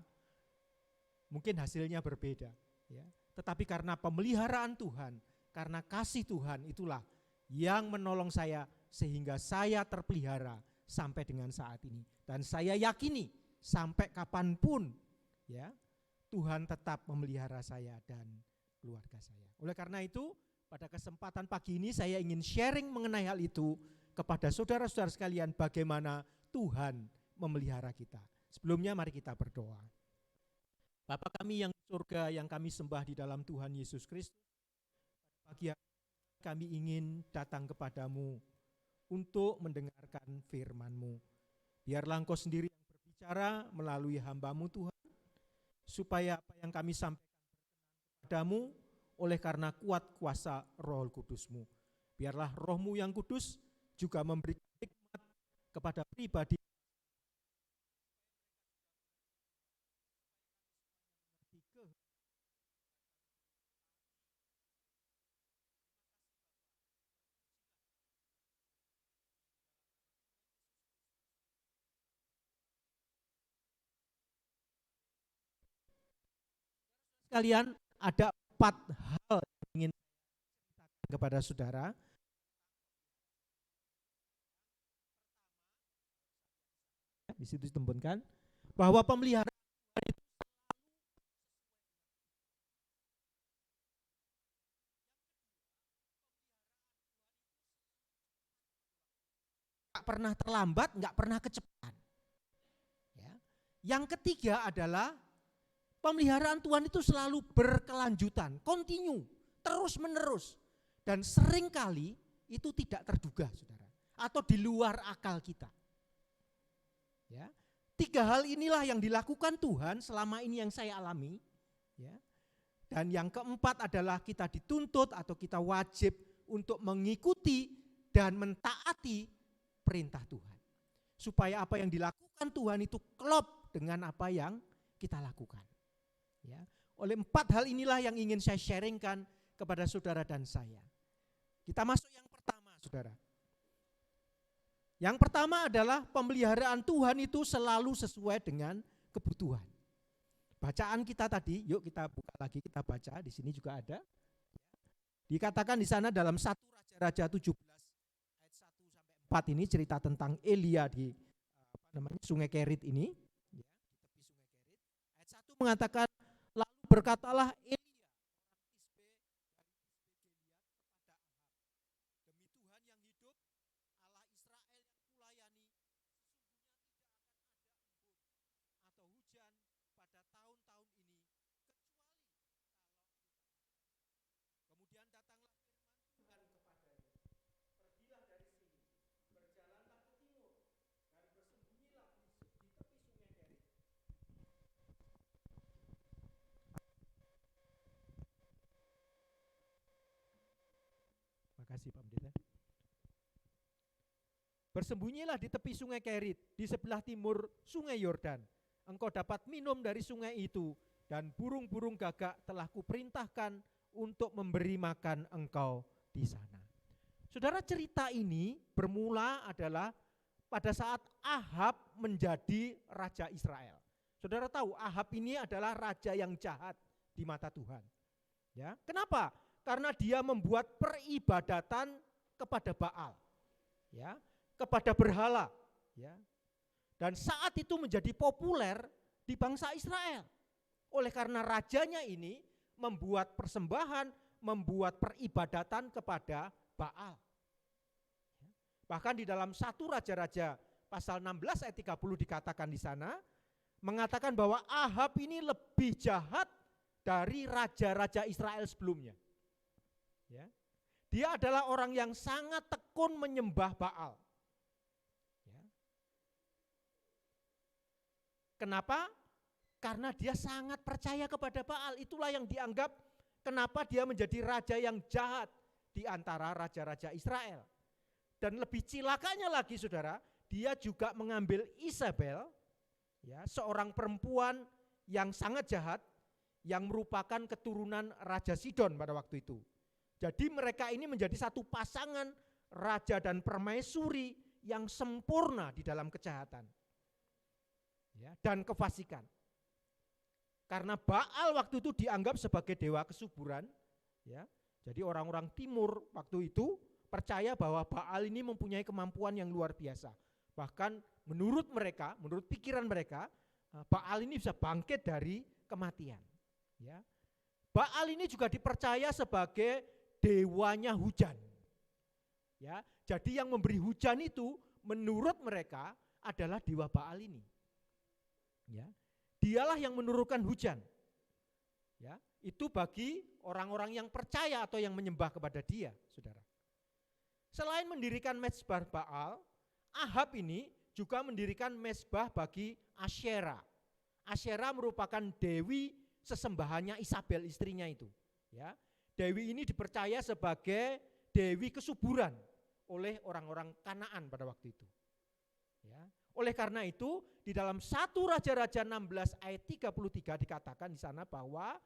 mungkin hasilnya berbeda, ya. Tetapi karena pemeliharaan Tuhan, karena kasih Tuhan, itulah yang menolong saya sehingga saya terpelihara sampai dengan saat ini. Dan saya yakini sampai kapanpun, ya, Tuhan tetap memelihara saya dan keluarga saya. Oleh karena itu, pada kesempatan pagi ini saya ingin sharing mengenai hal itu kepada saudara-saudara sekalian, bagaimana Tuhan memelihara kita. Sebelumnya mari kita berdoa. Bapa kami yang di surga, yang kami sembah di dalam Tuhan Yesus Kristus, pagi hari kami ingin datang kepadamu untuk mendengarkan firman-Mu. Biarlah Engkau sendiri yang berbicara melalui hamba-Mu Tuhan, supaya apa yang kami sampaikan berkenan kepadamu oleh karena kuat kuasa Roh Kudus-Mu. Biarlah Roh-Mu yang kudus juga memberikan hikmat kepada pribadi sekalian. Ada 4 hal yang ingin saya ceritakan kepada saudara. Di situ ditembunkan bahwa pemeliharaan Tuhan itu nggak pernah terlambat, nggak pernah kecepatan. Ya. Yang ketiga adalah pemeliharaan Tuhan itu selalu berkelanjutan, kontinu, terus menerus, dan seringkali itu tidak terduga, saudara, atau di luar akal kita. Ya, 3 hal inilah yang dilakukan Tuhan selama ini yang saya alami. Ya, dan yang keempat adalah kita dituntut atau kita wajib untuk mengikuti dan mentaati perintah Tuhan, supaya apa yang dilakukan Tuhan itu klop dengan apa yang kita lakukan. Ya, oleh 4 hal inilah yang ingin saya sharingkan kepada saudara dan saya. Kita masuk yang pertama, saudara. Yang pertama adalah pemeliharaan Tuhan itu selalu sesuai dengan kebutuhan. Bacaan kita tadi, yuk kita buka lagi, kita baca, di sini juga ada. Dikatakan di sana dalam 1 Raja-Raja 17 ayat 1 sampai 4 ini cerita tentang Elia di Sungai Kerit ini, ya, di tepi Sungai Kerit. Ayat 1 mengatakan, lalu berkatalah Elia orang Tisbe dari Tisbe Gilead kepada Ahab, demi Tuhan yang hidup, Allah Israel yang kulayani, sesungguhnya tidak akan ada embun atau hujan pada tahun-tahun ini, kecuali kalau kemudian datanglah firman Tuhan kepadanya, pergilah dari sini, berjalanlah ke timur, dan bersembunyilah di tepi Sungai Kerit. Makasih Pak Pendeta. Bersembunyilah di tepi Sungai Kerit, di sebelah timur Sungai Yordan. Engkau dapat minum dari sungai itu, dan burung-burung gagak telah kuperintahkan untuk memberi makan engkau di sana. Saudara, cerita ini bermula adalah pada saat Ahab menjadi raja Israel. Saudara tahu Ahab ini adalah raja yang jahat di mata Tuhan. Ya, kenapa? Karena dia membuat peribadatan kepada Baal, ya, kepada berhala, ya. Dan saat itu menjadi populer di bangsa Israel. Oleh karena rajanya ini membuat persembahan, membuat peribadatan kepada Baal. Bahkan di dalam 1 Raja-Raja pasal 16 ayat 30 dikatakan di sana, mengatakan bahwa Ahab ini lebih jahat dari raja-raja Israel sebelumnya. Ya. Dia adalah orang yang sangat tekun menyembah Baal. Ya. Kenapa? Karena dia sangat percaya kepada Baal. Itulah yang dianggap kenapa dia menjadi raja yang jahat di antara raja-raja Israel. Dan lebih cilakanya lagi saudara, dia juga mengambil Isabel, ya, seorang perempuan yang sangat jahat, yang merupakan keturunan Raja Sidon pada waktu itu. Jadi mereka ini menjadi satu pasangan raja dan permaisuri yang sempurna di dalam kejahatan, ya, dan kefasikan. Karena Baal waktu itu dianggap sebagai dewa kesuburan, ya. Jadi orang-orang timur waktu itu percaya bahwa Baal ini mempunyai kemampuan yang luar biasa. Bahkan menurut mereka, menurut pikiran mereka, Baal ini bisa bangkit dari kematian. Ya. Baal ini juga dipercaya sebagai dewanya hujan. Ya, jadi yang memberi hujan itu menurut mereka adalah dewa Baal ini. Ya, dialah yang menurunkan hujan. Ya, itu bagi orang-orang yang percaya atau yang menyembah kepada dia, saudara. Selain mendirikan mezbah Baal, Ahab ini juga mendirikan mezbah bagi Asyera. Asyera merupakan dewi sesembahannya Isabel, istrinya itu. Ya, dewi ini dipercaya sebagai dewi kesuburan oleh orang-orang Kanaan pada waktu itu. Ya, oleh karena itu di dalam 1 Raja-Raja 16 ayat 33 dikatakan di sana bahwa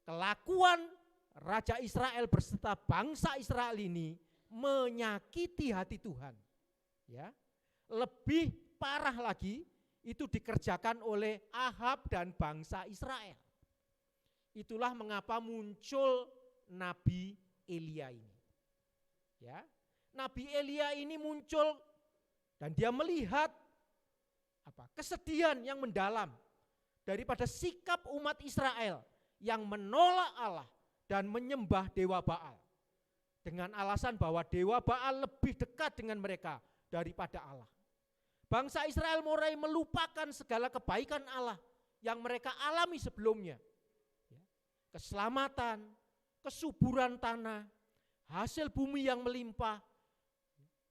kelakuan Raja Israel beserta bangsa Israel ini menyakiti hati Tuhan. Ya, lebih parah lagi itu dikerjakan oleh Ahab dan bangsa Israel. Itulah mengapa muncul Nabi Elia ini. Ya, Nabi Elia ini muncul dan dia melihat kesedihan yang mendalam daripada sikap umat Israel yang menolak Allah dan menyembah dewa Baal dengan alasan bahwa dewa Baal lebih dekat dengan mereka daripada Allah. Bangsa Israel mulai melupakan segala kebaikan Allah yang mereka alami sebelumnya. Keselamatan, kesuburan tanah, hasil bumi yang melimpah,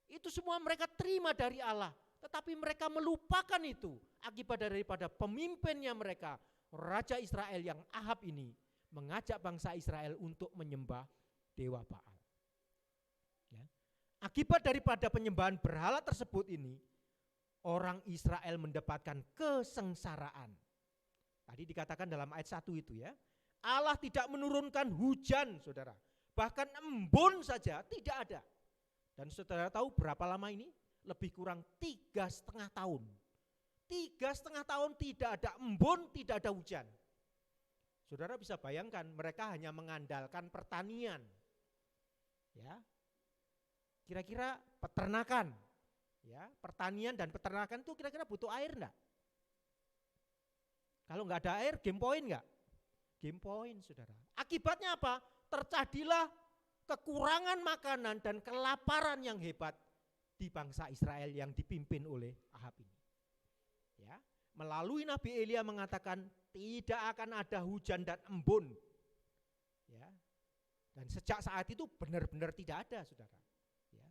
itu semua mereka terima dari Allah. Tetapi mereka melupakan itu akibat daripada pemimpinnya mereka, Raja Israel yang Ahab ini mengajak bangsa Israel untuk menyembah dewa Baal. Ya. Akibat daripada penyembahan berhala tersebut ini, orang Israel mendapatkan kesengsaraan. Tadi dikatakan dalam ayat 1 itu ya. Allah tidak menurunkan hujan, saudara. Bahkan embun saja tidak ada. Dan saudara tahu berapa lama ini? Lebih kurang 3,5 tahun. 3,5 tahun tidak ada embun, tidak ada hujan. Saudara bisa bayangkan mereka hanya mengandalkan pertanian. Ya. Kira-kira peternakan. Ya, pertanian dan peternakan itu kira-kira butuh air enggak? Kalau enggak ada air, game point enggak? Game point, saudara. Akibatnya apa? Terjadilah kekurangan makanan dan kelaparan yang hebat di bangsa Israel yang dipimpin oleh Ahab ini. Ya, melalui Nabi Elia mengatakan tidak akan ada hujan dan embun. Ya. Dan sejak saat itu benar-benar tidak ada, saudara. Ya.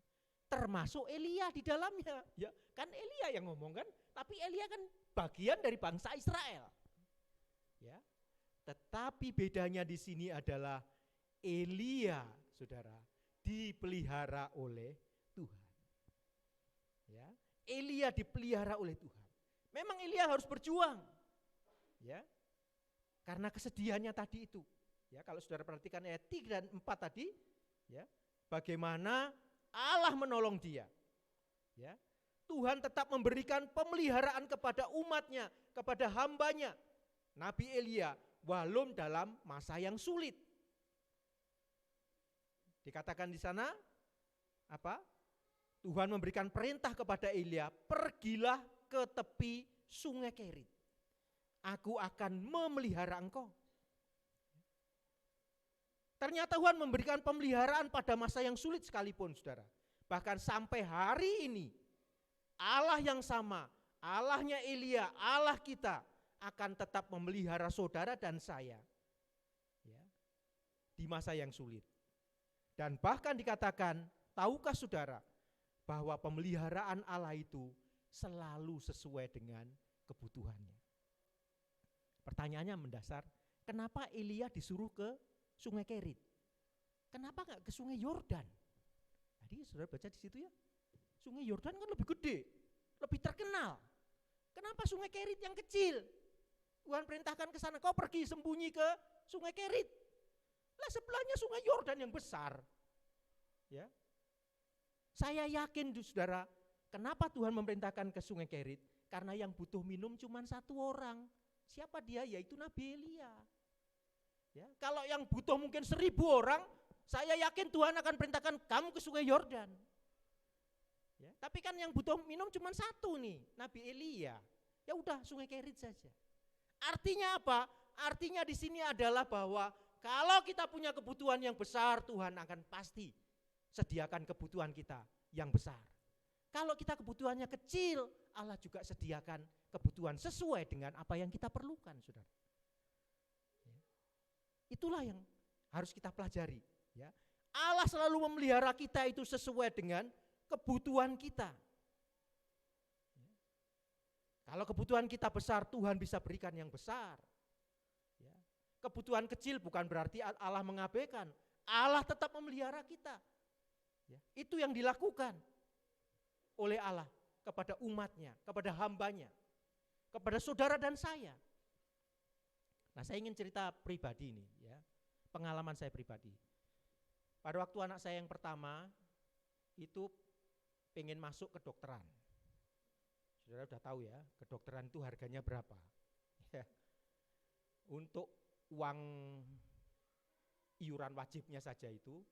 Termasuk Elia di dalamnya. Ya, kan Elia yang ngomong kan, tapi Elia kan bagian dari bangsa Israel. Ya. Tetapi bedanya di sini adalah Elia, saudara, dipelihara oleh Tuhan. Ya, Elia dipelihara oleh Tuhan. Memang Elia harus berjuang. Ya. Karena kesedihannya tadi itu. Ya, kalau saudara perhatikan ayat 3 dan 4 tadi, ya, bagaimana Allah menolong dia. Ya. Tuhan tetap memberikan pemeliharaan kepada umatnya, kepada hambanya, Nabi Elia, walau dalam masa yang sulit. Dikatakan di sana apa? Tuhan memberikan perintah kepada Elia, pergilah ke tepi sungai Kerit. Aku akan memelihara engkau. Ternyata Tuhan memberikan pemeliharaan pada masa yang sulit sekalipun, saudara. Bahkan sampai hari ini, Allah yang sama, Allahnya Elia, Allah kita akan tetap memelihara saudara dan saya. Ya, di masa yang sulit. Dan bahkan dikatakan, tahukah saudara, bahwa pemeliharaan Allah itu selalu sesuai dengan kebutuhannya. Pertanyaannya mendasar, kenapa Elia disuruh ke sungai Kerit? Kenapa enggak ke sungai Yordan? Tadi saudara baca di situ ya, sungai Yordan kan lebih gede, lebih terkenal. Kenapa sungai Kerit yang kecil? Tuhan perintahkan ke sana, kau pergi sembunyi ke sungai Kerit. Lah sebelahnya sungai Yordan yang besar. Ya. Saya yakin saudara, kenapa Tuhan memerintahkan ke sungai Kerit? Karena yang butuh minum cuma satu orang. Siapa dia? Yaitu Nabi Elia. Ya, kalau yang butuh mungkin 1.000 orang, saya yakin Tuhan akan perintahkan kamu ke sungai Yordan. Ya, tapi kan yang butuh minum cuma satu nih, Nabi Elia. Ya udah sungai Kerit saja. Artinya apa? Artinya di sini adalah bahwa kalau kita punya kebutuhan yang besar, Tuhan akan pasti sediakan kebutuhan kita yang besar. Kalau kita kebutuhannya kecil, Allah juga sediakan kebutuhan sesuai dengan apa yang kita perlukan, saudara. Itulah yang harus kita pelajari. Ya. Allah selalu memelihara kita itu sesuai dengan kebutuhan kita. Kalau kebutuhan kita besar, Tuhan bisa berikan yang besar. Ya. Kebutuhan kecil bukan berarti Allah mengabaikan. Allah tetap memelihara kita. Ya. Itu yang dilakukan oleh Allah kepada umatnya, kepada hambanya, kepada saudara dan saya. Nah, saya ingin cerita pribadi ini, ya, pengalaman saya pribadi. Pada waktu anak saya yang pertama itu pengen masuk kedokteran. Saudara udah tahu ya, kedokteran itu harganya berapa? Ya. Untuk uang iuran wajibnya saja itu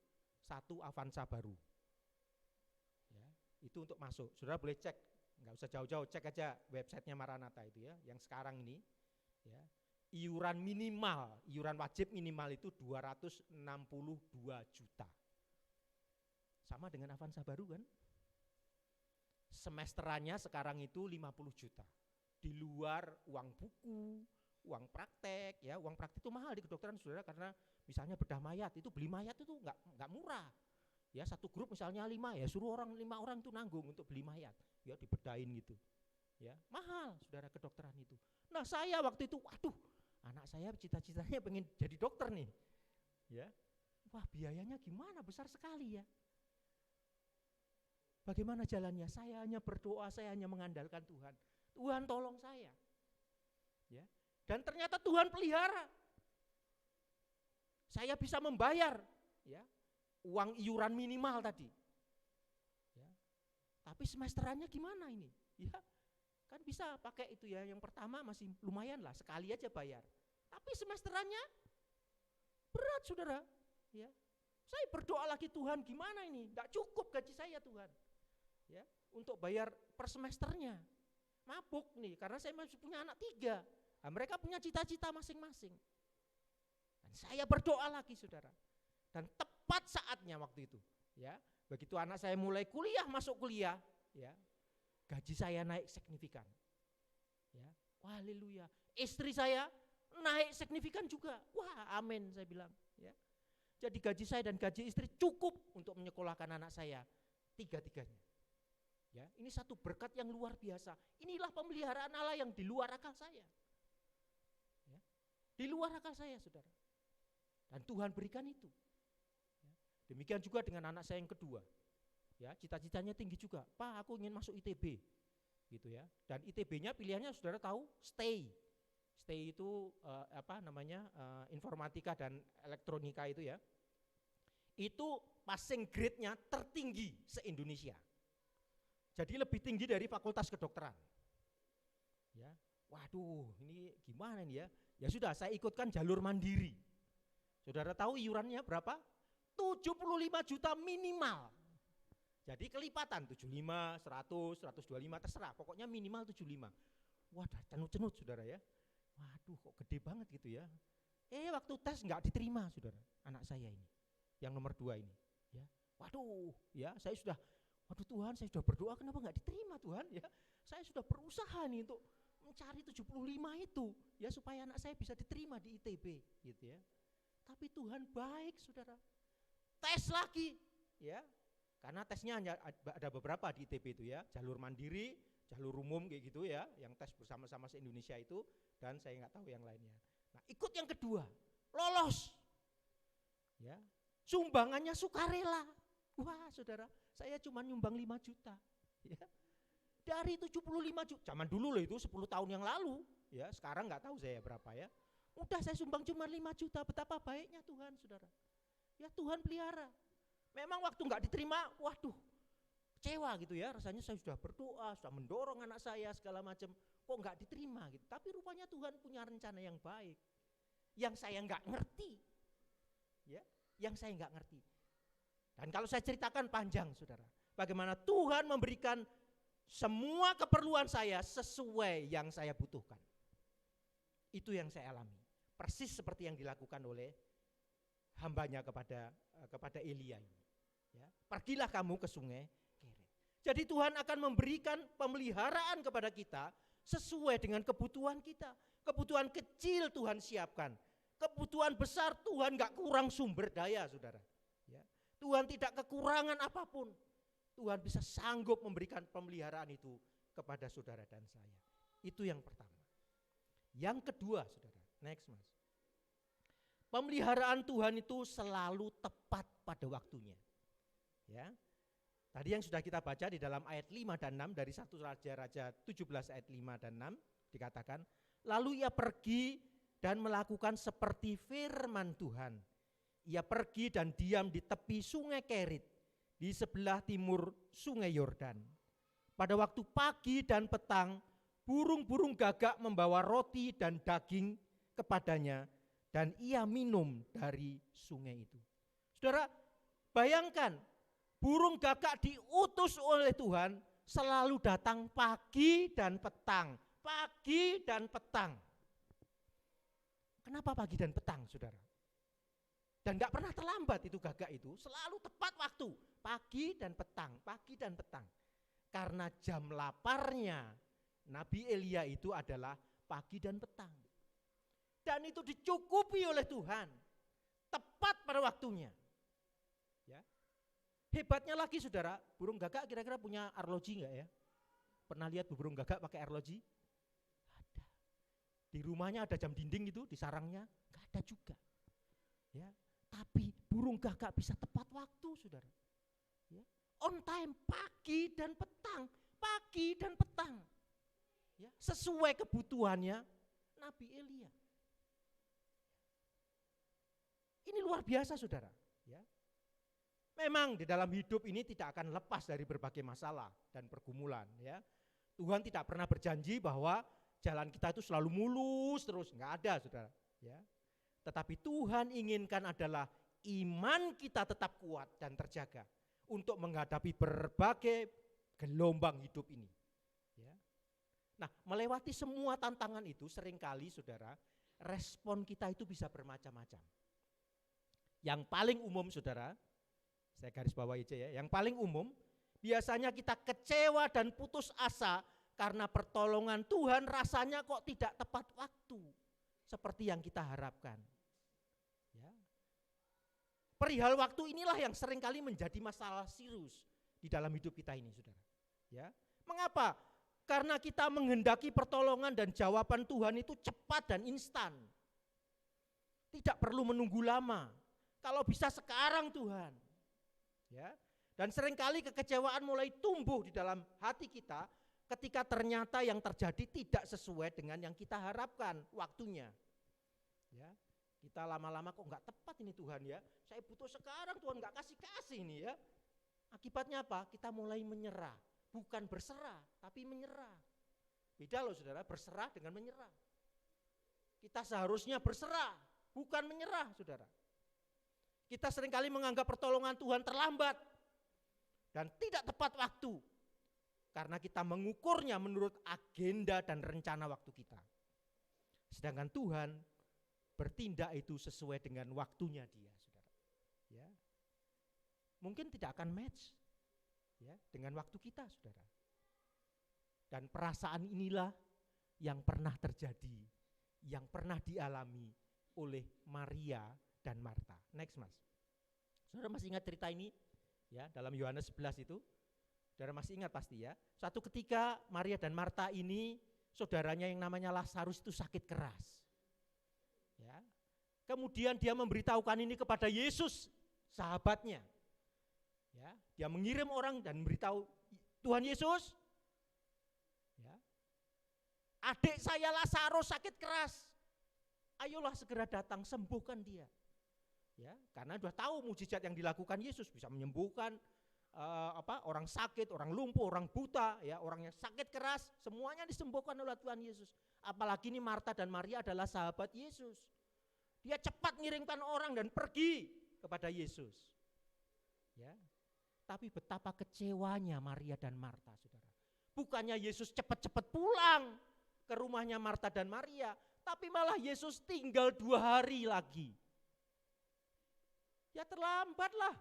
1 Avanza baru. Ya, itu untuk masuk. Saudara boleh cek, nggak usah jauh-jauh, cek aja websitenya Maranatha itu ya, yang sekarang ini. Ya, iuran minimal, iuran wajib minimal itu 262 juta. Sama dengan Avanza baru kan? Semesterannya sekarang itu 50 juta. Di luar uang buku, uang praktek, ya, uang praktek itu mahal di kedokteran saudara, karena misalnya bedah mayat, itu beli mayat itu enggak murah. Ya, satu grup misalnya 5, ya suruh 5 orang itu nanggung untuk beli mayat, ya dibedain gitu. Ya, mahal saudara kedokteran itu. Nah, saya waktu itu, waduh, anak saya cita-citanya pengen jadi dokter nih. Ya. Wah, biayanya gimana, besar sekali ya. Bagaimana jalannya? Saya hanya berdoa, saya hanya mengandalkan Tuhan. Tuhan tolong saya. Ya. Dan ternyata Tuhan pelihara. Saya bisa membayar, ya, uang iuran minimal tadi. Ya. Tapi semesterannya gimana ini? Ya, kan bisa pakai itu ya, yang pertama masih lumayan lah, sekali aja bayar. Tapi semesterannya berat saudara. Ya. Saya berdoa lagi, Tuhan gimana ini? Enggak cukup gaji saya Tuhan. Ya, untuk bayar per semesternya. Mabuk nih, karena saya masih punya anak 3. Nah, mereka punya cita-cita masing-masing. Dan saya berdoa lagi saudara. Dan tepat saatnya waktu itu, ya, begitu anak saya mulai kuliah, masuk kuliah, ya, gaji saya naik signifikan. Ya, wah, haleluya. Istri saya naik signifikan juga. Wah, amin saya bilang, ya. Jadi gaji saya dan gaji istri cukup untuk menyekolahkan anak saya 3-tiganya. Ya, ini satu berkat yang luar biasa. Inilah pemeliharaan Allah yang di luar akal saya. Ya, di luar akal saya saudara. Dan Tuhan berikan itu. Ya, demikian juga dengan anak saya yang kedua. Ya, cita-citanya tinggi juga. Pak, aku ingin masuk ITB. Gitu ya. Dan ITB-nya pilihannya saudara tahu, STAY. STAY itu informatika dan elektronika itu ya. Itu passing grade-nya tertinggi se-Indonesia. Jadi lebih tinggi dari fakultas kedokteran. Ya, waduh, ini gimana nih ya? Ya sudah, saya ikutkan jalur mandiri. Saudara tahu iurannya berapa? 75 juta minimal. Jadi kelipatan 75, 100, 125 terserah, pokoknya minimal 75. Wadah, cenut-cenut saudara ya. Waduh, kok gede banget gitu ya. Waktu tes enggak diterima saudara, anak saya ini. Yang nomor 2 ini, ya. Waduh, ya, waduh Tuhan, saya sudah berdoa kenapa enggak diterima Tuhan ya. Saya sudah berusaha nih untuk mencari 75 itu ya supaya anak saya bisa diterima di ITB gitu ya. Tapi Tuhan baik saudara. Tes lagi ya. Karena tesnya hanya ada beberapa di ITB itu ya, jalur mandiri, jalur umum kayak gitu ya, yang tes bersama-sama se-Indonesia itu, dan saya enggak tahu yang lainnya. Nah, ikut yang kedua, lolos. Ya. Sumbangannya sukarela. Wah, saudara, saya cuma nyumbang 5 juta. Ya. Dari 75 juta, zaman dulu loh itu 10 tahun yang lalu, ya. Sekarang nggak tahu saya berapa ya. Udah saya sumbang cuma 5 juta, betapa baiknya Tuhan, saudara. Ya, Tuhan pelihara. Memang waktu nggak diterima, waduh, kecewa gitu ya. Rasanya saya sudah berdoa, sudah mendorong anak saya segala macam, kok nggak diterima gitu. Tapi rupanya Tuhan punya rencana yang baik, yang saya nggak ngerti, ya, yang saya nggak ngerti. Dan kalau saya ceritakan panjang saudara, bagaimana Tuhan memberikan semua keperluan saya sesuai yang saya butuhkan. Itu yang saya alami. Persis seperti yang dilakukan oleh hambanya kepada Elia ini. Ya, pergilah kamu ke sungai Kerit. Jadi Tuhan akan memberikan pemeliharaan kepada kita sesuai dengan kebutuhan kita. Kebutuhan kecil Tuhan siapkan. Kebutuhan besar Tuhan gak kurang sumber daya, saudara. Ya, Tuhan tidak kekurangan apapun. Tuhan bisa sanggup memberikan pemeliharaan itu kepada saudara dan saya. Itu yang pertama. Yang kedua, saudara, next mas. Pemeliharaan Tuhan itu selalu tepat pada waktunya. Ya. Tadi yang sudah kita baca di dalam ayat 5 dan 6 dari 1 Raja-Raja 17 ayat 5 dan 6 dikatakan, lalu ia pergi dan melakukan seperti firman Tuhan. Ia pergi dan diam di tepi sungai Kerit di sebelah timur sungai Yordan. Pada waktu pagi dan petang, burung-burung gagak membawa roti dan daging kepadanya dan ia minum dari sungai itu. Saudara, bayangkan burung gagak diutus oleh Tuhan selalu datang pagi dan petang. Pagi dan petang. Kenapa pagi dan petang, saudara? Dan gak pernah terlambat itu gagak itu, selalu tepat waktu. Pagi dan petang, pagi dan petang. Karena jam laparnya Nabi Elia itu adalah pagi dan petang. Dan itu dicukupi oleh Tuhan. Tepat pada waktunya. Ya. Hebatnya lagi saudara, burung gagak kira-kira punya arloji enggak ya? Pernah lihat burung gagak pakai arloji? Ada. Di rumahnya ada jam dinding itu di sarangnya? Enggak ada juga. Ya. Tapi burung gagak bisa tepat waktu saudara. Ya. On time, pagi dan petang. Pagi dan petang. Ya, sesuai kebutuhannya Nabi Elia. Ini luar biasa saudara. Ya. Memang di dalam hidup ini tidak akan lepas dari berbagai masalah dan pergumulan. Ya. Tuhan tidak pernah berjanji bahwa jalan kita itu selalu mulus terus, enggak ada saudara. Ya. Tetapi Tuhan inginkan adalah iman kita tetap kuat dan terjaga untuk menghadapi berbagai gelombang hidup ini. Ya. Nah, melewati semua tantangan itu seringkali saudara, respon kita itu bisa bermacam-macam. Yang paling umum saudara, saya garis bawahi aja ya, yang paling umum biasanya kita kecewa dan putus asa karena pertolongan Tuhan rasanya kok tidak tepat waktu seperti yang kita harapkan. Ya. Perihal waktu inilah yang seringkali menjadi masalah serius di dalam hidup kita ini saudara. Ya. Mengapa? Karena kita menghendaki pertolongan dan jawaban Tuhan itu cepat dan instan. Tidak perlu menunggu lama. Kalau bisa sekarang Tuhan. Ya. Dan seringkali kekecewaan mulai tumbuh di dalam hati kita ketika ternyata yang terjadi tidak sesuai dengan yang kita harapkan waktunya. Ya. Kita lama-lama kok enggak tepat ini Tuhan ya. Saya butuh sekarang Tuhan enggak kasih-kasih ini ya. Akibatnya apa? Kita mulai menyerah. Bukan berserah, tapi menyerah. Beda loh saudara, berserah dengan menyerah. Kita seharusnya berserah, bukan menyerah saudara. Kita seringkali menganggap pertolongan Tuhan terlambat dan tidak tepat waktu. Karena kita mengukurnya menurut agenda dan rencana waktu kita. Sedangkan Tuhan bertindak itu sesuai dengan waktunya dia saudara. Ya. Mungkin tidak akan match. Ya, dengan waktu kita saudara. Dan perasaan inilah yang pernah terjadi, yang pernah dialami oleh Maria dan Marta. Next mas. Saudara masih ingat cerita ini? Ya, dalam Yohanes 11 itu. Saudara masih ingat pasti ya. Suatu ketika Maria dan Marta ini saudaranya yang namanya Lazarus itu sakit keras. Ya. Kemudian dia memberitahukan ini kepada Yesus, sahabatnya. Ya, dia mengirim orang dan memberitahu Tuhan Yesus, ya, adik saya Lazarus sakit keras, ayolah segera datang sembuhkan dia. Ya, karena sudah tahu mujizat yang dilakukan Yesus bisa menyembuhkan orang sakit, orang lumpuh, orang buta, ya, orang yang sakit keras, semuanya disembuhkan oleh Tuhan Yesus. Apalagi ini Marta dan Maria adalah sahabat Yesus. Dia cepat ngirimkan orang dan pergi kepada Yesus. Ya. Tapi betapa kecewanya Maria dan Marta, saudara. Bukannya Yesus cepat-cepat pulang ke rumahnya Marta dan Maria, Tapi malah Yesus tinggal 2 hari lagi. Ya terlambatlah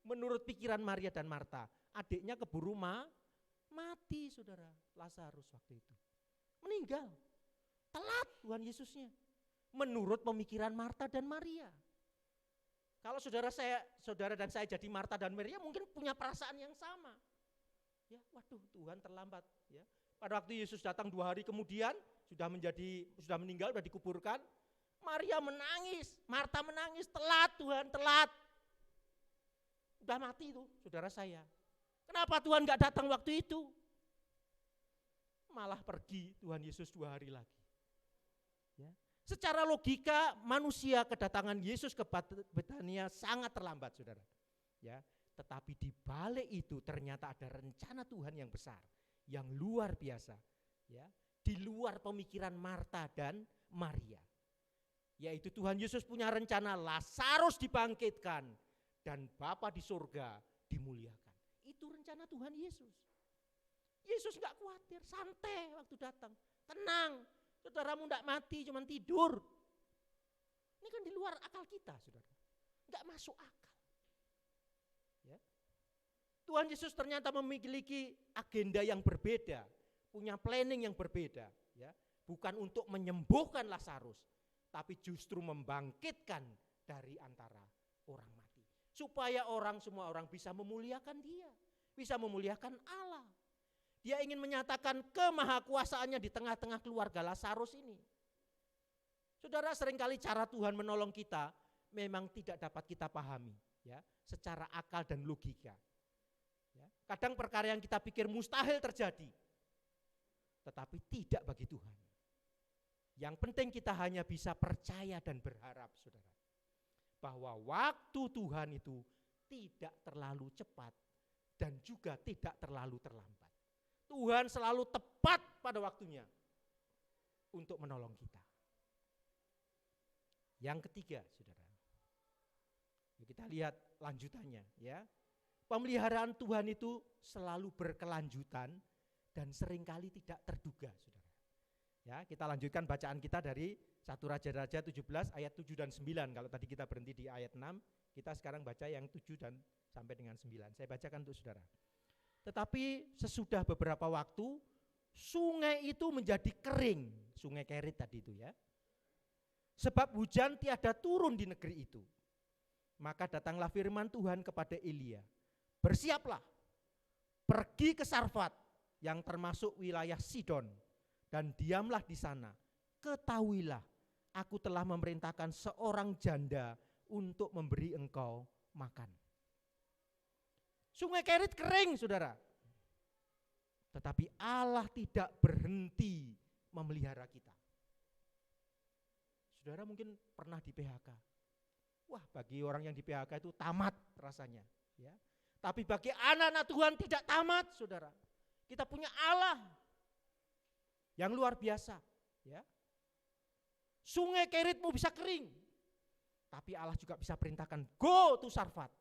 menurut pikiran Maria dan Marta. Adiknya keburu mati saudara, Lazarus waktu itu. Meninggal, telat Tuhan Yesusnya. Menurut pemikiran Marta dan Maria. Kalau saudara dan saya jadi Marta dan Maria mungkin punya perasaan yang sama. Ya, waduh Tuhan terlambat. Ya. Pada waktu Yesus datang 2 hari kemudian, sudah meninggal, sudah dikuburkan. Maria menangis, Marta menangis, telat Tuhan, telat. Udah mati itu saudara saya. Kenapa Tuhan gak datang waktu itu? Malah pergi Tuhan Yesus 2 hari lagi. Ya. Secara logika manusia kedatangan Yesus ke Betania sangat terlambat saudara. Ya. Tetapi di balik itu ternyata ada rencana Tuhan yang besar, yang luar biasa. Ya. Di luar pemikiran Marta dan Maria. Yaitu Tuhan Yesus punya rencana Lazarus dibangkitkan dan Bapa di surga dimuliakan. Itu rencana Tuhan Yesus. Yesus gak khawatir, santai waktu datang. Tenang, saudaramu gak mati, cuma tidur. Ini kan di luar akal kita saudara. Gak masuk akal. Ya. Tuhan Yesus ternyata memiliki agenda yang berbeda. Punya planning yang berbeda. Ya. Bukan untuk menyembuhkan Lazarus, tapi justru membangkitkan dari antara orang mati. Supaya semua orang bisa memuliakan dia. Bisa memuliakan Allah. Dia ingin menyatakan kemahakuasaannya di tengah-tengah keluarga Lazarus ini. Saudara, seringkali cara Tuhan menolong kita memang tidak dapat kita pahami. Ya, secara akal dan logika. Ya, kadang perkara yang kita pikir mustahil terjadi. Tetapi tidak bagi Tuhan. Yang penting kita hanya bisa percaya dan berharap saudara. Bahwa waktu Tuhan itu tidak terlalu cepat dan juga tidak terlalu terlambat. Tuhan selalu tepat pada waktunya untuk menolong kita. Yang ketiga saudara. Kita lihat lanjutannya ya. Pemeliharaan Tuhan itu selalu berkelanjutan dan seringkali tidak terduga saudara. Ya, kita lanjutkan bacaan kita dari 1 Raja-Raja 17 ayat 7 dan 9. Kalau tadi kita berhenti di ayat 6, kita sekarang baca yang 7 dan sampai dengan 9. Saya bacakan untuk saudara. Tetapi sesudah beberapa waktu, sungai itu menjadi kering. Sungai Kerit tadi itu ya. Sebab hujan tiada turun di negeri itu. Maka datanglah firman Tuhan kepada Elia. Bersiaplah, pergi ke Sarfat yang termasuk wilayah Sidon. Dan diamlah di sana. Ketahuilah, aku telah memerintahkan seorang janda untuk memberi engkau makan. Sungai Kerit kering saudara. Tetapi Allah tidak berhenti memelihara kita. Saudara mungkin pernah di PHK. Wah, bagi orang yang di PHK itu tamat rasanya. Ya. Tapi bagi anak-anak Tuhan tidak tamat saudara. Kita punya Allah yang luar biasa. Ya. Sungai Keritmu bisa kering. Tapi Allah juga bisa perintahkan, go to Sarfat.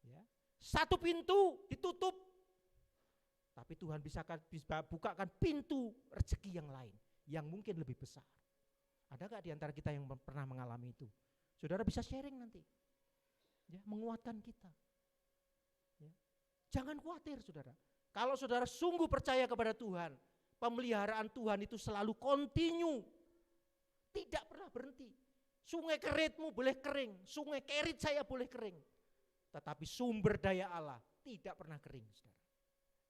Ya. Satu pintu ditutup, tapi Tuhan bisa bukakan pintu rezeki yang lain, yang mungkin lebih besar. Ada gak di antara kita yang pernah mengalami itu? Saudara bisa sharing nanti, ya, menguatkan kita. Ya. Jangan khawatir saudara, kalau saudara sungguh percaya kepada Tuhan, pemeliharaan Tuhan itu selalu kontinu, tidak pernah berhenti. Sungai Keritmu boleh kering, sungai Kerit saya boleh kering. Tetapi sumber daya Allah tidak pernah kering, saudara.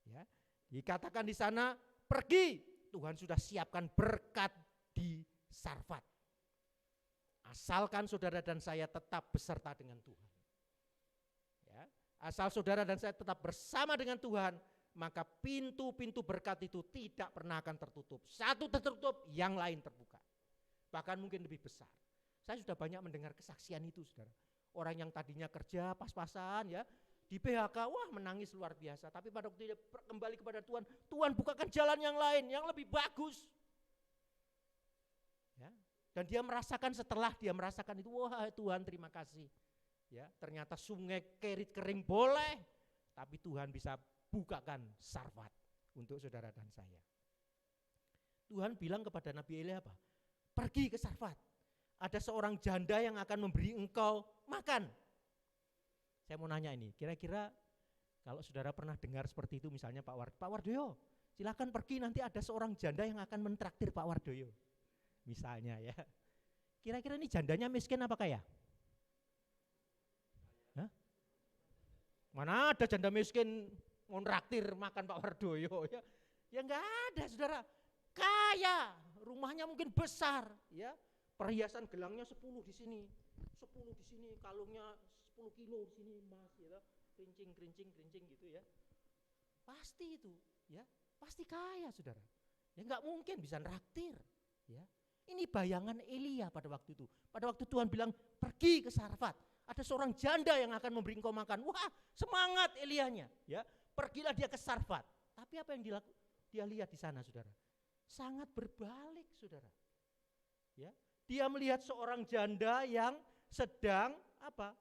Ya, dikatakan di sana, pergi, Tuhan sudah siapkan berkat di Sarfat. Asalkan saudara dan saya tetap beserta dengan Tuhan. Ya, asal saudara dan saya tetap bersama dengan Tuhan, maka pintu-pintu berkat itu tidak pernah akan tertutup. Satu tertutup, yang lain terbuka. Bahkan mungkin lebih besar. Saya sudah banyak mendengar kesaksian itu, saudara. Orang yang tadinya kerja pas-pasan ya, di PHK, wah menangis luar biasa. Tapi pada waktu dia kembali kepada Tuhan, Tuhan bukakan jalan yang lain, yang lebih bagus. Ya, dan dia merasakan, setelah dia merasakan itu, wah Tuhan terima kasih. Ya, ternyata sungai Kerit kering boleh, tapi Tuhan bisa bukakan Sarfat untuk saudara dan saya. Tuhan bilang kepada Nabi Elia apa? pergi ke Sarfat. Ada seorang janda yang akan memberi engkau makan. Saya mau nanya ini, kira-kira kalau saudara pernah dengar seperti itu, misalnya Pak Wardoyo, silakan pergi, nanti ada seorang janda yang akan mentraktir Pak Wardoyo. Misalnya ya. Kira-kira ini jandanya miskin apa kaya? Hah? Mana ada janda miskin mau traktir makan Pak Wardoyo ya? Ya enggak ada, saudara. Kaya, rumahnya mungkin besar ya. Perhiasan gelangnya 10 di sini, 10 di sini, kalungnya 10 kilo di sini emas ya. Kerincing gitu ya. Pasti itu ya, pasti kaya saudara. Ya enggak mungkin bisa nraktir ya. Ini bayangan Elia pada waktu itu. Pada waktu Tuhan bilang pergi ke Sarfat, ada seorang janda yang akan memberi engkau makan. Wah, semangat Elianya ya. Pergilah dia ke Sarfat. Tapi apa yang dia lihat di sana saudara? Sangat berbalik saudara. Ya, dia melihat seorang janda yang sedang apa?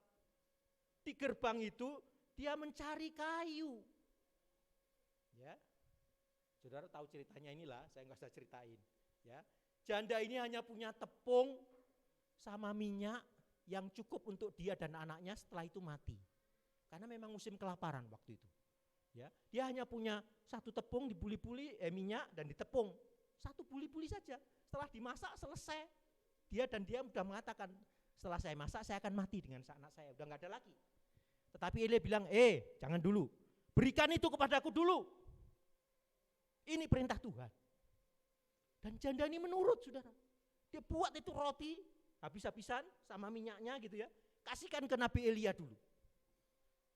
Di gerbang itu dia mencari kayu. Ya. Saudara tahu ceritanya inilah, saya nggak usah ceritain. Ya. Janda ini hanya punya tepung sama minyak yang cukup untuk dia dan anaknya, setelah itu mati. Karena memang musim kelaparan waktu itu. Ya, dia hanya punya satu tepung dibuli-buli minyak dan ditepung. Satu buli-buli saja. Setelah dimasak selesai. Dia sudah mengatakan, setelah saya masak saya akan mati dengan anak saya, udah nggak ada lagi. Tetapi Elia bilang, jangan dulu, berikan itu kepadaku dulu. Ini perintah Tuhan. Dan janda ini menurut saudara. Dia buat itu roti, habis-habisan sama minyaknya gitu ya. Kasihkan ke Nabi Elia dulu.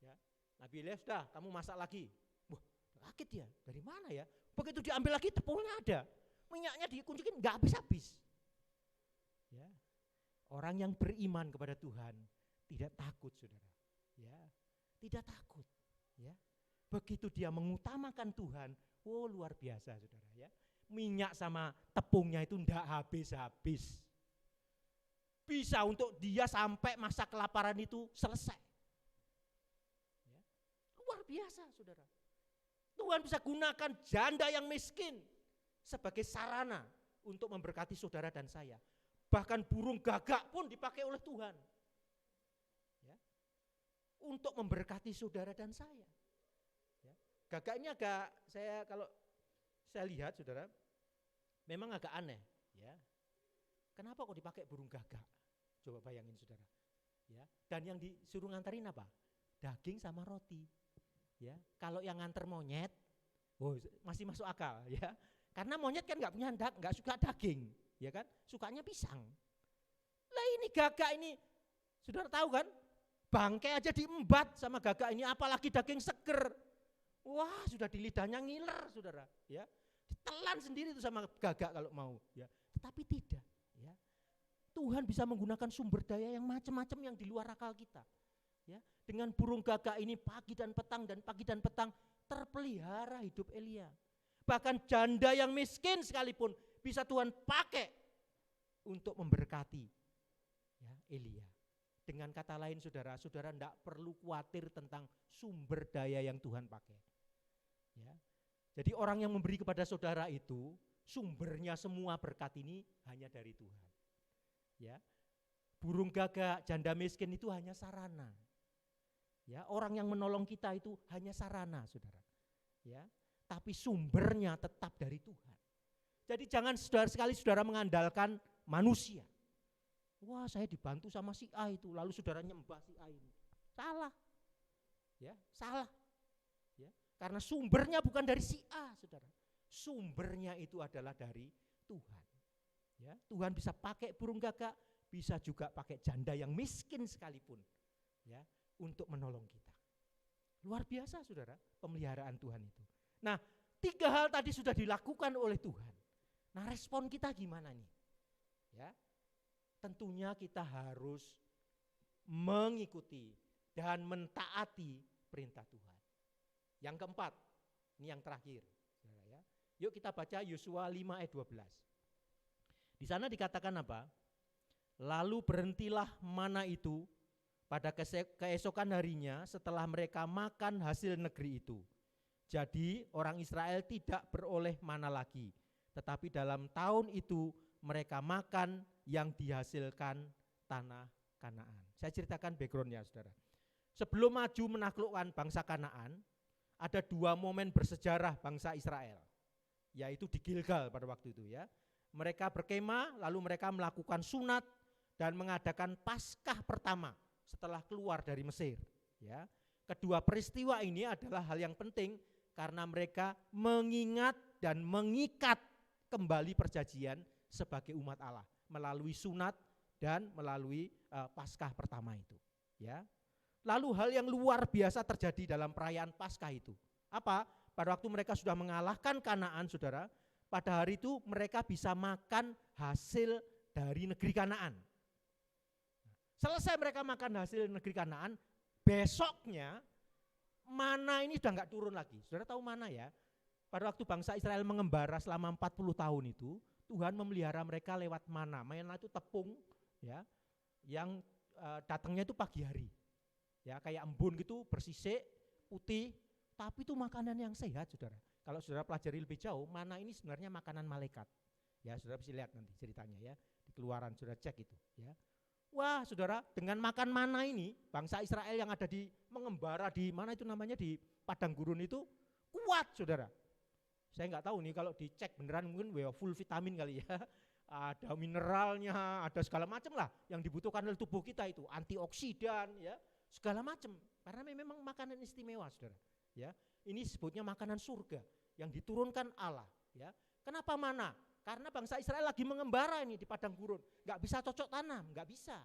Ya, Nabi Elia sudah, kamu masak lagi. Wah, kaget dia, dari mana ya? Begitu diambil lagi tepungnya ada. Minyaknya dikuncikin nggak habis-habis. Ya. Orang yang beriman kepada Tuhan tidak takut saudara. Ya, tidak takut. Ya. Begitu dia mengutamakan Tuhan, luar biasa saudara ya. Minyak sama tepungnya itu enggak habis-habis. Bisa untuk dia sampai masa kelaparan itu selesai. Ya. Luar biasa saudara. Tuhan bisa gunakan janda yang miskin sebagai sarana untuk memberkati saudara dan saya. Bahkan burung gagak pun dipakai oleh Tuhan. Ya. Untuk memberkati saudara dan saya. Ya. Gagak ini kalau saya lihat saudara, memang agak aneh ya. Kenapa kok dipakai burung gagak? Coba bayangin saudara. Ya. Dan yang disuruh nganterin apa? Daging sama roti. Ya. Kalau yang nganter monyet, masih masuk akal ya. Karena monyet kan nggak suka daging, ya kan? Sukanya pisang. Lah ini gagak ini, saudara tahu kan? Bangkai aja diembat sama gagak ini, apalagi daging seger. Wah, sudah di lidahnya ngiler, saudara. Ya, ditelan sendiri itu sama gagak kalau mau. Ya, tetapi tidak. Ya, Tuhan bisa menggunakan sumber daya yang macam-macam yang di luar akal kita. Ya, dengan burung gagak ini pagi dan petang terpelihara hidup Elia. Bahkan janda yang miskin sekalipun bisa Tuhan pakai untuk memberkati ya, Elia. Dengan kata lain saudara tidak perlu khawatir tentang sumber daya yang Tuhan pakai. Ya. Jadi orang yang memberi kepada saudara itu sumbernya semua berkat ini hanya dari Tuhan. Ya. Burung gagak, janda miskin itu hanya sarana. Ya, orang yang menolong kita itu hanya sarana, saudara. Ya. Tapi sumbernya tetap dari Tuhan. Jadi jangan saudara mengandalkan manusia. Wah, saya dibantu sama si A itu, lalu saudara nyembah si A ini. Salah. Ya, salah. Ya, karena sumbernya bukan dari si A, saudara. Sumbernya itu adalah dari Tuhan. Ya, Tuhan bisa pakai burung gagak, bisa juga pakai janda yang miskin sekalipun, ya, untuk menolong kita. Luar biasa, saudara, pemeliharaan Tuhan itu. Nah, 3 hal tadi sudah dilakukan oleh Tuhan. Nah, respon kita gimana nih? Ya, tentunya kita harus mengikuti dan mentaati perintah Tuhan. Yang keempat, ini yang terakhir. Ya. Yuk kita baca Yosua 5 ayat 12. Di sana dikatakan apa? Lalu berhentilah mana itu pada keesokan harinya setelah mereka makan hasil negeri itu. Jadi orang Israel tidak beroleh mana lagi, tetapi dalam tahun itu mereka makan yang dihasilkan tanah Kanaan. Saya ceritakan backgroundnya saudara. Sebelum maju menaklukkan bangsa Kanaan, ada dua momen bersejarah bangsa Israel, yaitu di Gilgal pada waktu itu ya. Mereka berkemah, lalu mereka melakukan sunat dan mengadakan Paskah pertama setelah keluar dari Mesir. Ya, kedua peristiwa ini adalah hal yang penting karena mereka mengingat dan mengikat kembali perjanjian sebagai umat Allah melalui sunat dan melalui Paskah pertama itu. Ya, lalu hal yang luar biasa terjadi dalam perayaan Paskah itu. Apa? Pada waktu mereka sudah mengalahkan Kanaan, saudara, pada hari itu mereka bisa makan hasil dari negeri Kanaan. Selesai mereka makan hasil negeri Kanaan, besoknya mana ini sudah enggak turun lagi. Saudara tahu mana ya? Pada waktu bangsa Israel mengembara selama 40 tahun itu, Tuhan memelihara mereka lewat mana. Mana itu tepung ya, yang datangnya itu pagi hari. Ya, kayak embun gitu, bersisik, putih, tapi itu makanan yang sehat, saudara. Kalau saudara pelajari lebih jauh, mana ini sebenarnya makanan malaikat. Ya, saudara bisa lihat nanti ceritanya ya, di Keluaran saudara cek itu ya. Wah, saudara, dengan makan mana ini, bangsa Israel yang ada di mengembara di mana itu namanya, di padang gurun itu kuat, saudara. Saya nggak tahu nih kalau dicek beneran mungkin full vitamin kali ya. Ada mineralnya, ada segala macam lah yang dibutuhkan oleh tubuh kita itu, antioksidan ya, segala macam. Karena memang makanan istimewa, saudara. Ya, ini sebutnya makanan surga yang diturunkan Allah. Ya, kenapa mana? Karena bangsa Israel lagi mengembara ini di padang gurun, nggak bisa cocok tanam, nggak bisa.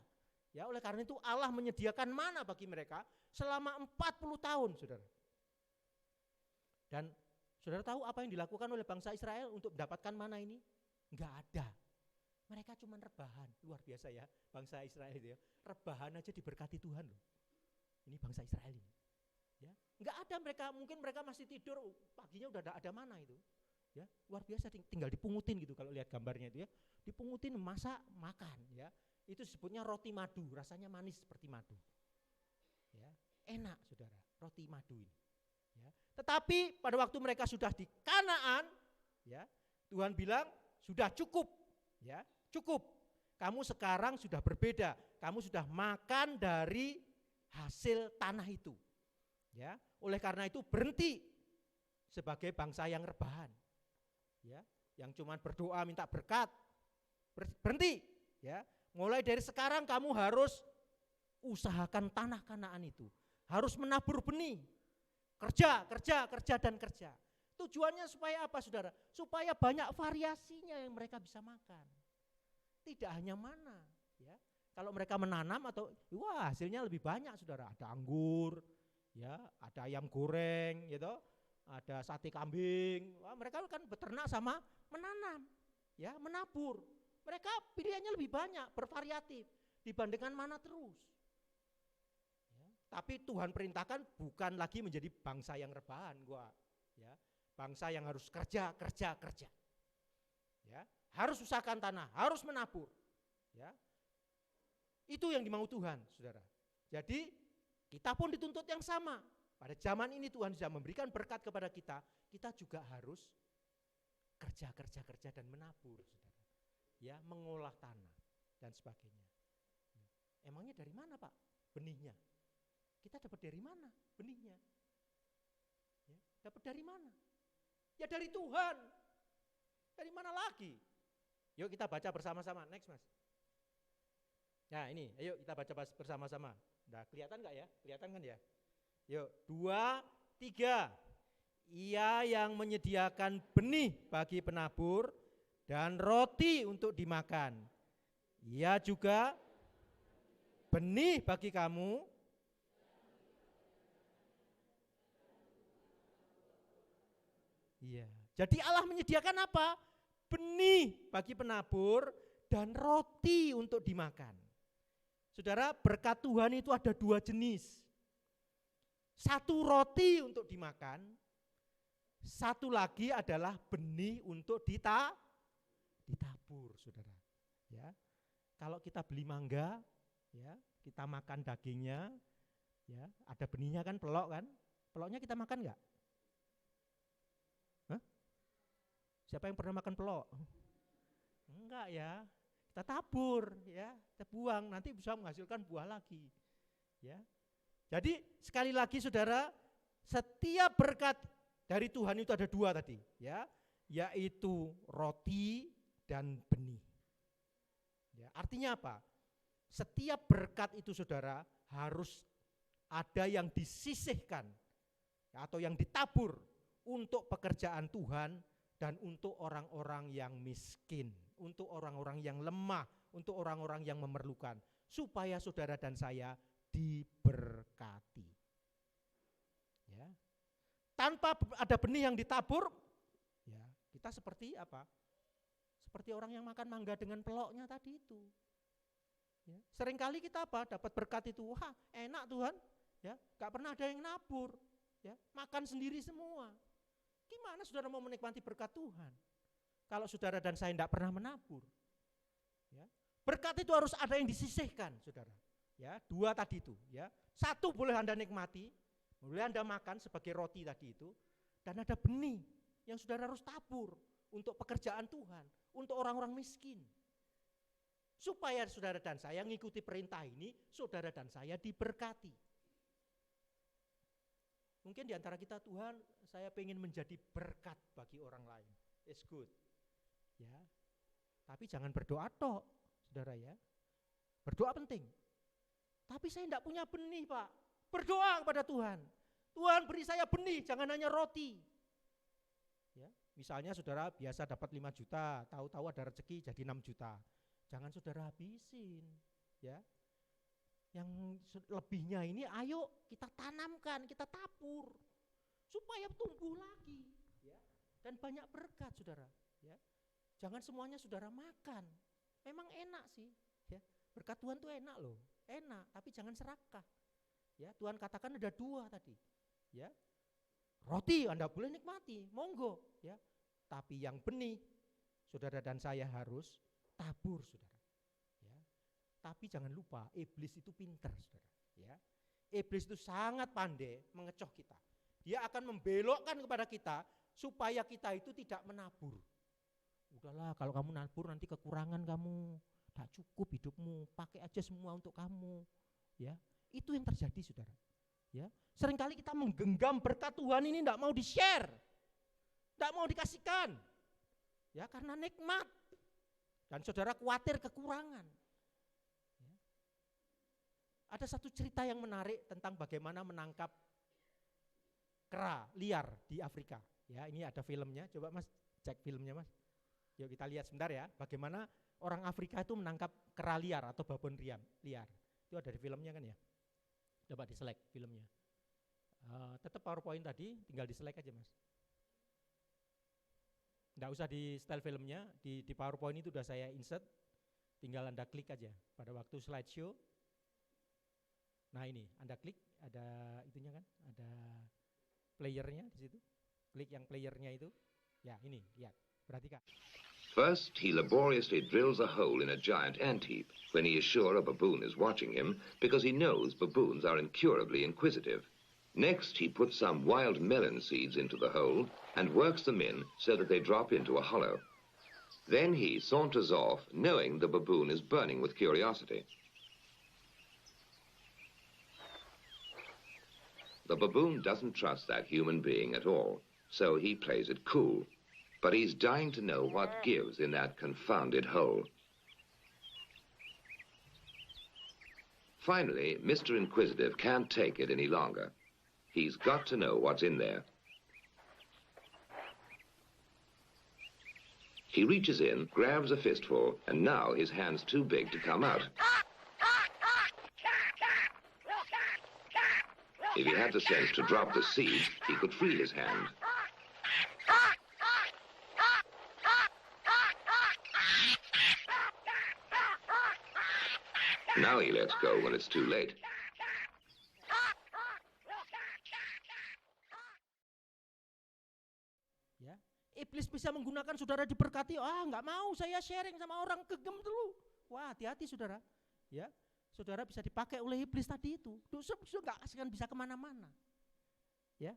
Ya, oleh karena itu Allah menyediakan mana bagi mereka selama 40 tahun, saudara. Dan saudara tahu apa yang dilakukan oleh bangsa Israel untuk mendapatkan mana ini? Nggak ada. Mereka cuma rebahan, luar biasa ya bangsa Israel itu ya. Rebahan aja diberkati Tuhan loh. Ini bangsa Israel ini. Ya, nggak ada mereka, mungkin mereka masih tidur, paginya udah ada mana itu. Ya, luar biasa, tinggal dipungutin gitu kalau lihat gambarnya itu ya. Dipungutin, masak, makan ya. Itu sebutnya roti madu, rasanya manis seperti madu. Ya, enak saudara, roti madu ini. Ya. Tetapi pada waktu mereka sudah di Kanaan, ya, Tuhan bilang sudah cukup, ya, cukup. Kamu sekarang sudah berbeda, kamu sudah makan dari hasil tanah itu. Ya, oleh karena itu berhenti sebagai bangsa yang rebahan. Ya, yang cuma berdoa minta berkat. Berhenti, ya. Mulai dari sekarang kamu harus usahakan tanah Kanaan itu. Harus menabur benih. Kerja dan kerja. Tujuannya supaya apa, saudara? Supaya banyak variasinya yang mereka bisa makan. Tidak hanya mana, ya. Kalau mereka menanam atau wah hasilnya lebih banyak, saudara. Ada anggur, ya, ada ayam goreng, gitu, ada sate kambing. Wah, mereka kan beternak sama menanam, ya, menabur. Mereka pilihannya lebih banyak, bervariatif dibandingkan mana terus. Tapi Tuhan perintahkan bukan lagi menjadi bangsa yang rebahan, ya, bangsa yang harus kerja, ya, harus usahakan tanah, harus menabur, ya, itu yang dimau Tuhan, saudara. Jadi kita pun dituntut yang sama. Pada zaman ini Tuhan sudah memberikan berkat kepada kita, kita juga harus kerja dan menabur, saudara, ya, mengolah tanah dan sebagainya. Emangnya dari mana Pak benihnya? Kita dapat dari mana benihnya? Ya, dapat dari mana? Ya dari Tuhan. Dari mana lagi? Yuk kita baca bersama-sama. Next Mas. Nah ini, ayo kita baca bersama-sama. Udah kelihatan nggak ya? Kelihatan kan ya? Yuk, 2, 3. Ia yang menyediakan benih bagi penabur dan roti untuk dimakan. Ia juga benih bagi kamu. Iya. Jadi Allah menyediakan apa? Benih bagi penabur dan roti untuk dimakan. Saudara, berkat Tuhan itu ada 2 jenis. Satu roti untuk dimakan, satu lagi adalah benih untuk ditabur, saudara. Ya, kalau kita beli mangga, ya, kita makan dagingnya, ya, ada benihnya kan, pelok kan? Peloknya kita makan enggak? Hah? Siapa yang pernah makan pelok? Enggak ya, kita tabur ya, kita buang, nanti bisa menghasilkan buah lagi. Ya. Jadi sekali lagi saudara, setiap berkat dari Tuhan itu ada dua tadi, ya, yaitu roti dan benih. Ya, artinya apa? Setiap berkat itu saudara harus ada yang disisihkan atau yang ditabur untuk pekerjaan Tuhan dan untuk orang-orang yang miskin, untuk orang-orang yang lemah, untuk orang-orang yang memerlukan, supaya saudara dan saya diberkati. Ya. Tanpa ada benih yang ditabur, ya, kita seperti apa? Seperti orang yang makan mangga dengan peloknya tadi itu. Ya. Seringkali kita apa? Dapat berkat itu, wah enak Tuhan, ya, gak pernah ada yang nabur, ya, makan sendiri semua. Gimana saudara mau menikmati berkat Tuhan kalau saudara dan saya tidak pernah menabur? Ya. Berkat itu harus ada yang disisihkan, saudara. Ya, dua tadi itu. Ya, satu boleh Anda nikmati, boleh Anda makan sebagai roti tadi itu, dan ada benih yang saudara harus tabur untuk pekerjaan Tuhan, untuk orang-orang miskin. Supaya saudara dan saya mengikuti perintah ini, saudara dan saya diberkati. Mungkin di antara kita, Tuhan, saya pengen menjadi berkat bagi orang lain. It's good. Ya. Tapi jangan berdoa tok, saudara ya. Berdoa penting. Tapi saya tidak punya benih, Pak. Berdoa kepada Tuhan. Tuhan beri saya benih, jangan hanya roti. Ya. Misalnya saudara biasa dapat 5 juta, tahu-tahu ada rezeki jadi 6 juta. Jangan saudara habisin, ya. Yang lebihnya ini ayo kita tanamkan, kita tabur supaya tumbuh lagi, ya. Dan banyak berkat, saudara, ya. Jangan semuanya saudara makan. Memang enak sih, ya. Berkat Tuhan tuh enak loh, enak, tapi jangan serakah. Ya, Tuhan katakan ada dua tadi, ya. Roti Anda boleh nikmati, monggo, ya. Tapi yang benih saudara dan saya harus tabur, saudara. Ya. Tapi jangan lupa, iblis itu pintar, saudara. Ya. Iblis itu sangat pandai mengecoh kita. Dia akan membelokkan kepada kita supaya kita itu tidak menabur. Udahlah, kalau kamu nabur nanti kekurangan kamu, tak cukup hidupmu, pakai aja semua untuk kamu. Ya, itu yang terjadi, saudara. Ya, seringkali kita menggenggam berkat Tuhan ini tidak mau di-share, tidak mau dikasihkan. Ya, karena nikmat. Dan saudara khawatir kekurangan. Ya. Ada satu cerita yang menarik tentang bagaimana menangkap kera liar di Afrika. Ya, ini ada filmnya. Coba Mas cek filmnya, Mas. Yuk kita lihat sebentar ya. Bagaimana orang Afrika itu menangkap kera liar atau babon liar. Itu ada di filmnya kan ya. Coba di-select filmnya. Tetap PowerPoint tadi, tinggal di-select aja, Mas. Nggak usah di style filmnya, di PowerPoint itu sudah saya insert, tinggal Anda klik aja pada waktu slideshow. Nah ini, Anda klik, ada itunya kan, ada playernya di situ, klik yang playernya itu, ya ini, lihat, perhatikan. First, he laboriously drills a hole in a giant ant heap when he is sure a baboon is watching him because he knows baboons are incurably inquisitive. Next, he puts some wild melon seeds into the hole and works them in so that they drop into a hollow. Then he saunters off, knowing the baboon is burning with curiosity. The baboon doesn't trust that human being at all, so he plays it cool. But he's dying to know what gives in that confounded hole. Finally, Mr. Inquisitive can't take it any longer. He's got to know what's in there. He reaches in, grabs a fistful, and now his hand's too big to come out. If he had the sense to drop the seeds, he could free his hand. Now he lets go when it's too late. Ya, iblis bisa menggunakan saudara diberkati. Nggak mau saya sharing sama orang, gegem dulu. Wah, hati-hati saudara. Ya, saudara bisa dipakai oleh iblis tadi itu. Dosa nggak akan bisa kemana-mana. Ya.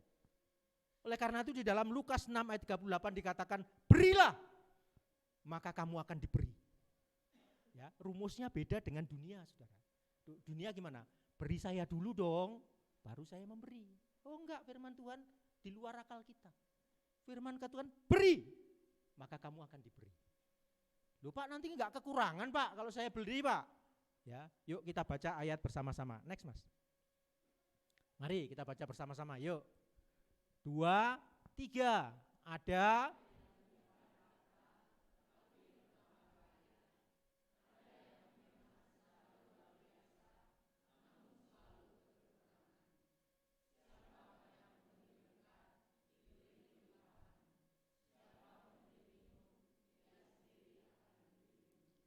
Oleh karena itu di dalam Lukas 6 ayat 38 dikatakan, berilah maka kamu akan diberi. Ya, rumusnya beda dengan dunia, saudara. Dunia gimana? Beri saya dulu dong, baru saya memberi. Oh enggak, firman Tuhan di luar akal kita. Firman Tuhan, beri, maka kamu akan diberi. Loh Pak, nanti enggak kekurangan Pak kalau saya beli Pak. Ya, yuk kita baca ayat bersama-sama. Next Mas. Mari kita baca bersama-sama, yuk. 2, 3, ada.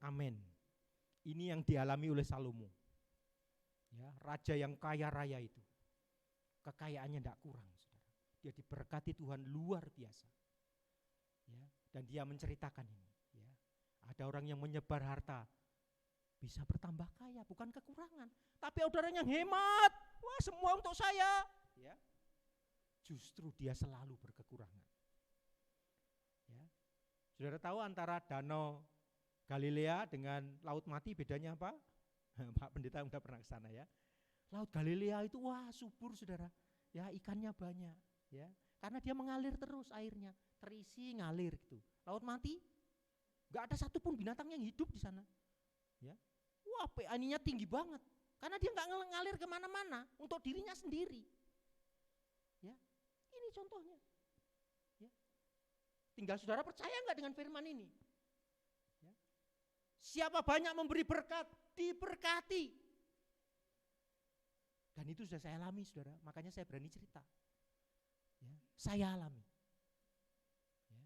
Amin. Ini yang dialami oleh Salomo. Ya, raja yang kaya raya itu. Kekayaannya tidak kurang, saudara. Dia diberkati Tuhan luar biasa. Ya, dan dia menceritakan ini. Ya, ada orang yang menyebar harta bisa bertambah kaya, bukan kekurangan. Tapi ada orang yang hemat, wah semua untuk saya. Ya, justru dia selalu berkekurangan. Ya, saudara tahu antara danau Galilea dengan Laut Mati bedanya apa? Pak Pendeta udah pernah ke sana ya. Laut Galilea itu wah subur saudara, ya ikannya banyak, ya karena dia mengalir terus airnya, terisi ngalir gitu. Laut Mati, nggak ada satupun binatang yang hidup di sana, ya. Wah pH-nya tinggi banget, karena dia nggak ngalir kemana-mana untuk dirinya sendiri, ya. Ini contohnya, ya. Tinggal saudara percaya nggak dengan firman ini? Ya. Siapa banyak memberi berkat, diberkati. Dan itu sudah saya alami saudara, makanya saya berani cerita. Ya, saya alami. Ya,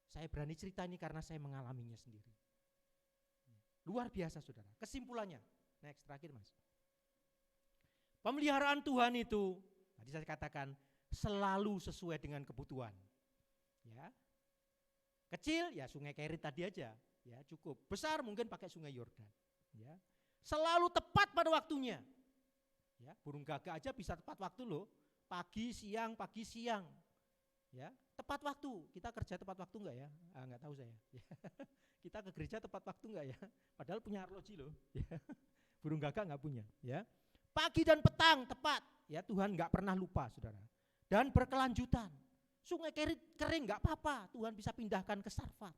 saya berani cerita ini karena saya mengalaminya sendiri. Ya, luar biasa saudara. Kesimpulannya, next terakhir Mas. Pemeliharaan Tuhan itu, tadi saya katakan selalu sesuai dengan kebutuhan. Ya, kecil ya Sungai Kerit tadi aja, ya cukup. Besar mungkin pakai Sungai Yordan. Ya, selalu tepat pada waktunya. Ya, burung gagak aja bisa tepat waktu loh, pagi siang, ya tepat waktu. Kita kerja tepat waktu enggak ya? Enggak tahu saya. Kita ke gereja tepat waktu enggak ya? Padahal punya arloji loh. Ya. Burung gagak enggak punya. Ya, pagi dan petang tepat. Ya Tuhan enggak pernah lupa saudara. Dan berkelanjutan. Sungai Kerit kering enggak apa-apa, Tuhan bisa pindahkan ke Sarfat.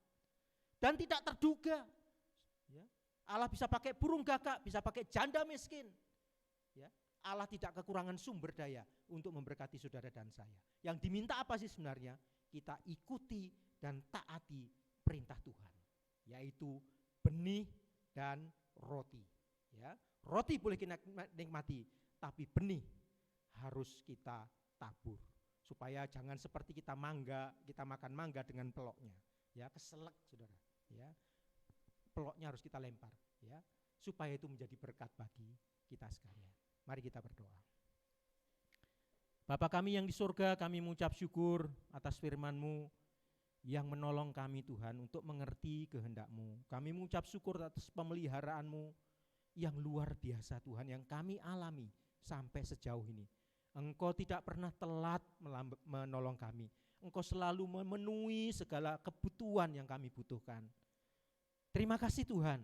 Dan tidak terduga. Ya, Allah bisa pakai burung gagak, bisa pakai janda miskin. Ya. Allah tidak kekurangan sumber daya untuk memberkati saudara dan saya. Yang diminta apa sih sebenarnya? Kita ikuti dan taati perintah Tuhan, yaitu benih dan roti. Ya, roti boleh kita nikmati, tapi benih harus kita tabur. Supaya jangan seperti kita makan mangga dengan peloknya. Ya, keselak saudara. Ya, peloknya harus kita lempar. Ya, supaya itu menjadi berkat bagi kita sekalian. Mari kita berdoa. Bapa kami yang di surga, kami mengucap syukur atas firman-Mu yang menolong kami Tuhan untuk mengerti kehendak-Mu. Kami mengucap syukur atas pemeliharaan-Mu yang luar biasa Tuhan, yang kami alami sampai sejauh ini. Engkau tidak pernah telat menolong kami. Engkau selalu memenuhi segala kebutuhan yang kami butuhkan. Terima kasih Tuhan,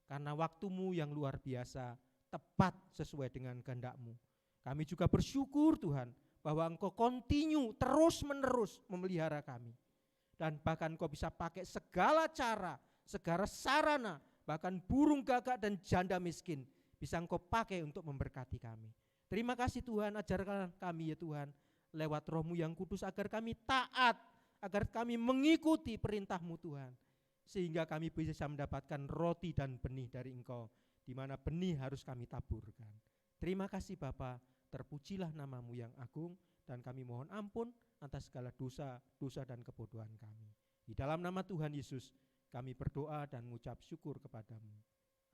karena waktu-Mu yang luar biasa, tepat sesuai dengan kehendak-Mu. Kami juga bersyukur Tuhan bahwa Engkau continue terus menerus memelihara kami. Dan bahkan Engkau bisa pakai segala cara, segala sarana, bahkan burung gagak dan janda miskin bisa Engkau pakai untuk memberkati kami. Terima kasih Tuhan, ajarkan kami ya Tuhan lewat Roh-Mu yang kudus agar kami taat, agar kami mengikuti perintah-Mu Tuhan. Sehingga kami bisa mendapatkan roti dan benih dari Engkau, di mana benih harus kami taburkan. Terima kasih Bapa, terpujilah nama-Mu yang agung, dan kami mohon ampun atas segala dosa dan kebodohan kami. Di dalam nama Tuhan Yesus kami berdoa dan mengucap syukur kepadamu.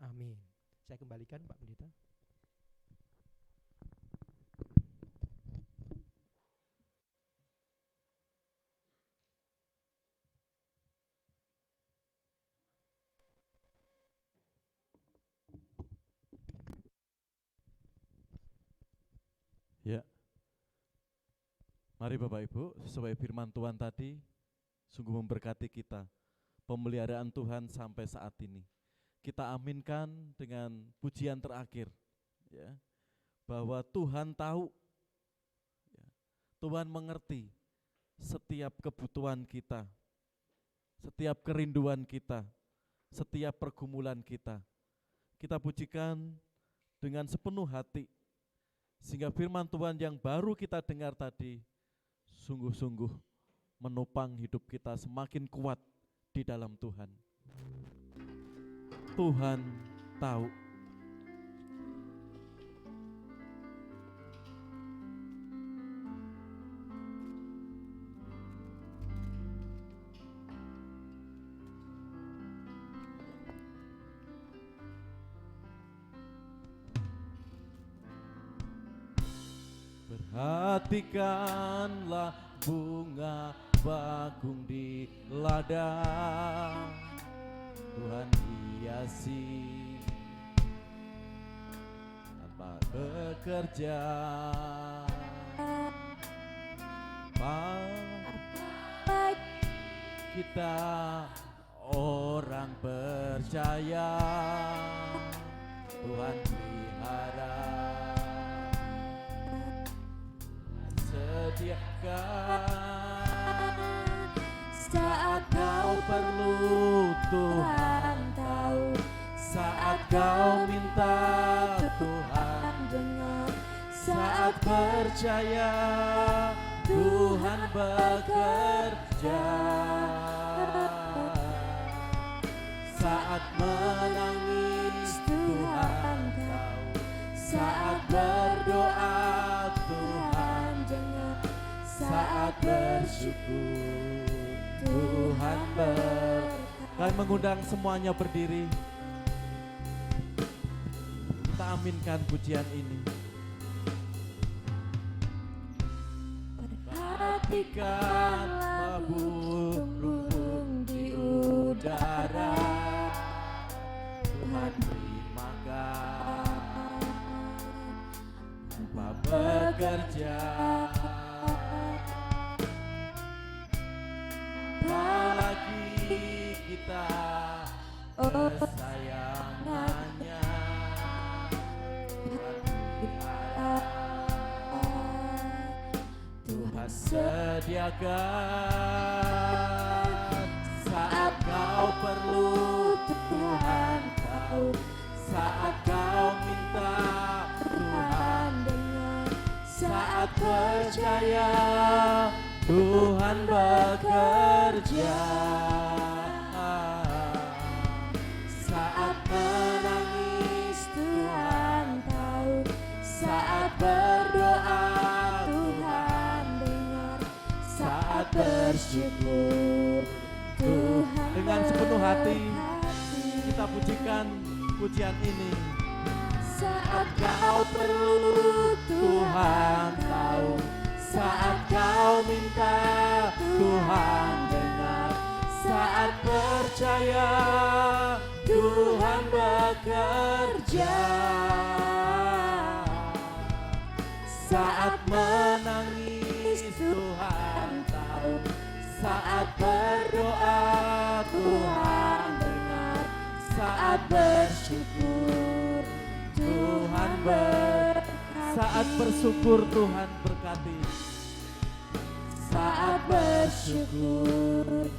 Amin. Saya kembalikan Pak Pendeta. Ya, mari Bapak Ibu, sesuai firman Tuhan tadi, sungguh memberkati kita pemeliharaan Tuhan sampai saat ini. Kita aminkan dengan pujian terakhir, ya, bahwa Tuhan tahu, ya, Tuhan mengerti setiap kebutuhan kita, setiap kerinduan kita, setiap pergumulan kita. Kita pujikan dengan sepenuh hati, sehingga firman Tuhan yang baru kita dengar tadi sungguh-sungguh menopang hidup kita semakin kuat di dalam Tuhan. Tuhan tahu. Perhatikanlah bunga bakung di ladang, Tuhan hiasi tanpa bekerja. Kita orang percaya, Tuhan pelihara, sediakan saat kau perlu. Tuhan tahu saat kau minta, Tuhan dengar. Saat percaya, Tuhan bekerja. Saat menangis, Tuhan tahu. Saat berdoa, Tuhan dengar. Saat bersyukur, Tuhan berkati. Kami mengundang semuanya berdiri. Kita aminkan pujian ini. Perhatikanlah burung di udara, Tuhan beri makan tanpa bekerja. Apalagi kita kesayangannya, Tuhan pelihara, Tuhan sediakan saat kau perlu. Tuhan tahu saat kau minta, Tuhan dengar. Saat percaya, Tuhan bekerja. Saat menangis, Tuhan tahu. Saat berdoa, Tuhan dengar. Saat bersyukur, Tuhan dengan sepenuh hati kita pujikan pujian ini. Saat kau perlu, Tuhan tahu. Saat kau minta, Tuhan dengar. Saat percaya, Tuhan bekerja. Saat menangis, Tuhan tahu. Saat berdoa, Tuhan dengar. Saat bersyukur, Tuhan berkati. Saat bersyukur, Tuhan berkati. Saat bersyukur,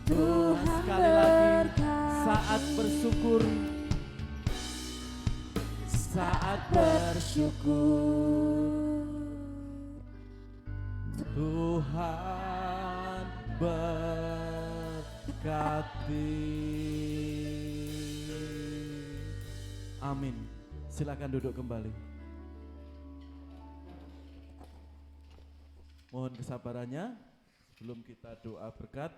Tuhan sekali lagi. Saat bersyukur, saat bersyukur, Tuhan berkati. Amin. Silakan duduk kembali. Mohon kesabarannya sebelum kita doa berkat,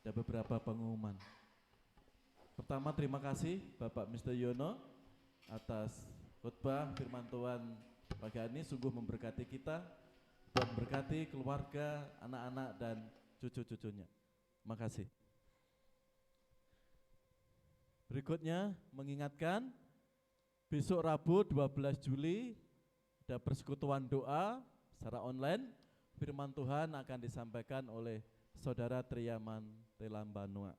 ada beberapa pengumuman. Pertama, terima kasih Bapak Mr. Yono atas khotbah firman Tuhan pagi ini, sungguh memberkati kita dan berkati keluarga, anak-anak dan cucu-cucunya. Terima kasih. Berikutnya mengingatkan besok Rabu 12 Juli ada persekutuan doa secara online. Firman Tuhan akan disampaikan oleh Saudara Triaman Telambanua.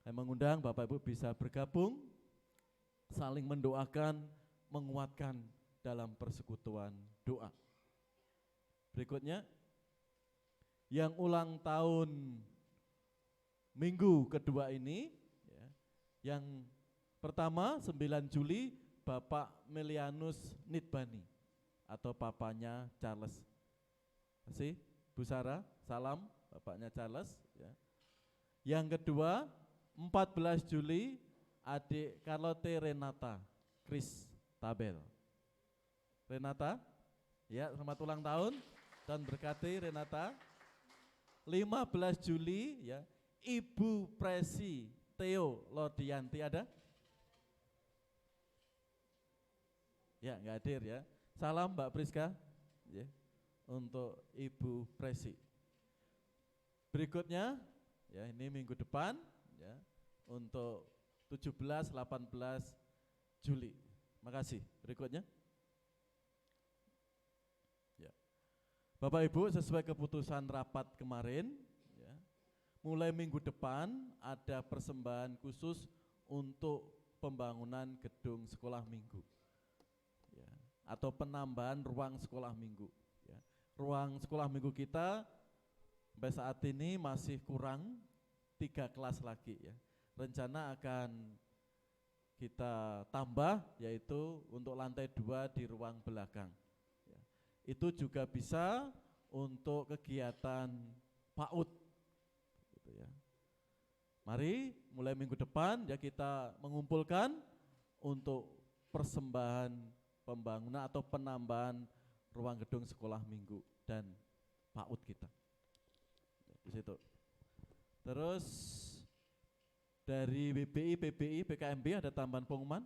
Saya mengundang Bapak Ibu bisa bergabung, saling mendoakan, menguatkan dalam persekutuan doa. Berikutnya, yang ulang tahun minggu kedua ini, ya, yang pertama 9 Juli Bapak Melianus Nitbani atau papanya Charles. Terima kasih Bu Sarah, salam bapaknya Charles. Ya. Yang kedua 14 Juli adik Carlotte Renata Chris Tabel. Renata, ya selamat ulang tahun dan berkati Renata. 15 Juli ya Ibu Presi Theo Lodianti ada? Ya nggak hadir ya. Salam Mbak Priska ya, untuk Ibu Presi. Berikutnya ya ini minggu depan ya untuk 17-18 Juli. Makasih. Berikutnya. Ya. Bapak Ibu sesuai keputusan rapat kemarin ya, mulai minggu depan ada persembahan khusus untuk pembangunan gedung sekolah minggu ya, atau penambahan ruang sekolah minggu ya. Ruang sekolah minggu kita sampai saat ini masih kurang 3 kelas lagi ya. Rencana akan kita tambah yaitu untuk lantai 2 di ruang belakang ya. Itu juga bisa untuk kegiatan PAUD gitu ya. Mari mulai minggu depan ya kita mengumpulkan untuk persembahan pembangunan atau penambahan ruang gedung sekolah minggu dan PAUD kita di situ. Terus dari WBI, PBI, PKMB ada tambahan pengumuman?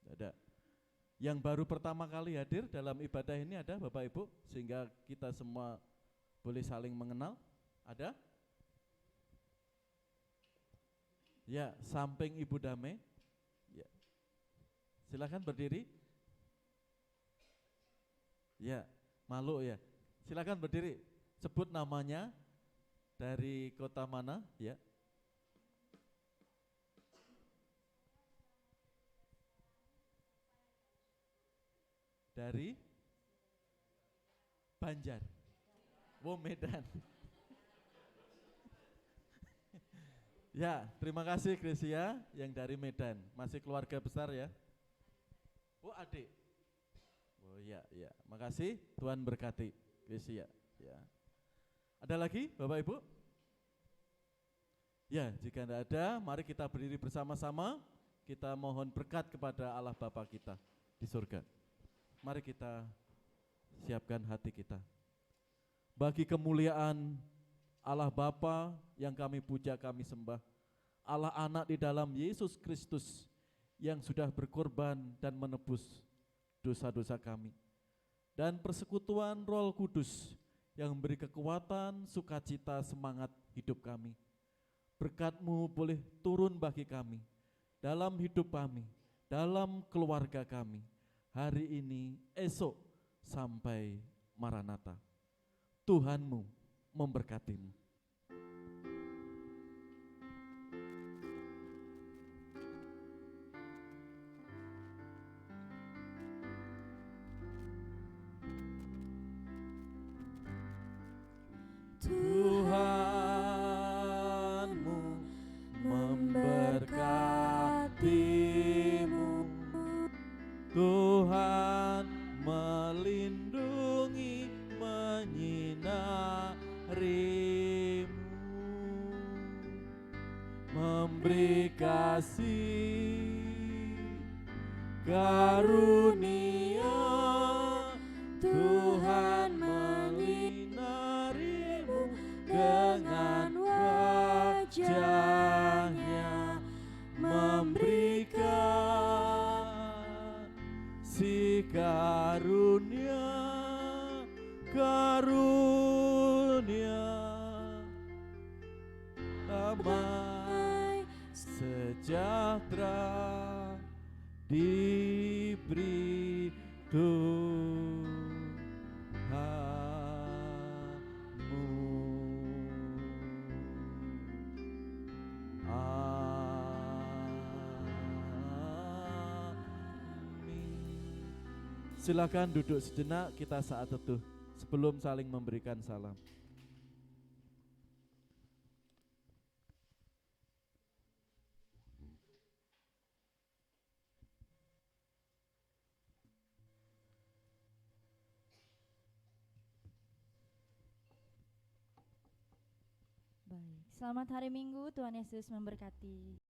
Tidak ada. Yang baru pertama kali hadir dalam ibadah ini ada Bapak Ibu, sehingga kita semua boleh saling mengenal. Ada? Ya, samping Ibu Dame. Ya. Silakan berdiri. Ya, malu ya. Silakan berdiri. Sebut namanya. Dari kota mana ya? Dari Banjar. Wow, Medan. Ya, terima kasih Gracia yang dari Medan. Masih keluarga besar ya? Oh, adik. Oh ya, ya. Makasih, Tuhan berkati Gracia ya. Ada lagi Bapak Ibu? Ya, jika tidak ada, mari kita berdiri bersama-sama, kita mohon berkat kepada Allah Bapa kita di surga. Mari kita siapkan hati kita. Bagi kemuliaan Allah Bapa yang kami puja, kami sembah, Allah Anak di dalam Yesus Kristus yang sudah berkorban dan menebus dosa-dosa kami, dan persekutuan Roh Kudus yang memberi kekuatan, sukacita, semangat hidup kami. Berkat-Mu boleh turun bagi kami, dalam hidup kami, dalam keluarga kami, hari ini, esok, sampai Maranatha. Tuhan-Mu memberkati-Mu. Tuhanmu memberkati-Mu, Tuhan melindungi, menyinari-Mu, memberi kasih karunia. Tuhan menyinari-Mu dengan wajah-Nya, memberikan si karunia, karunia damai sejahtera diberi Tuhanmu. Silakan duduk sejenak, kita saat teduh sebelum saling memberikan salam. Baik, selamat hari Minggu, Tuhan Yesus memberkati.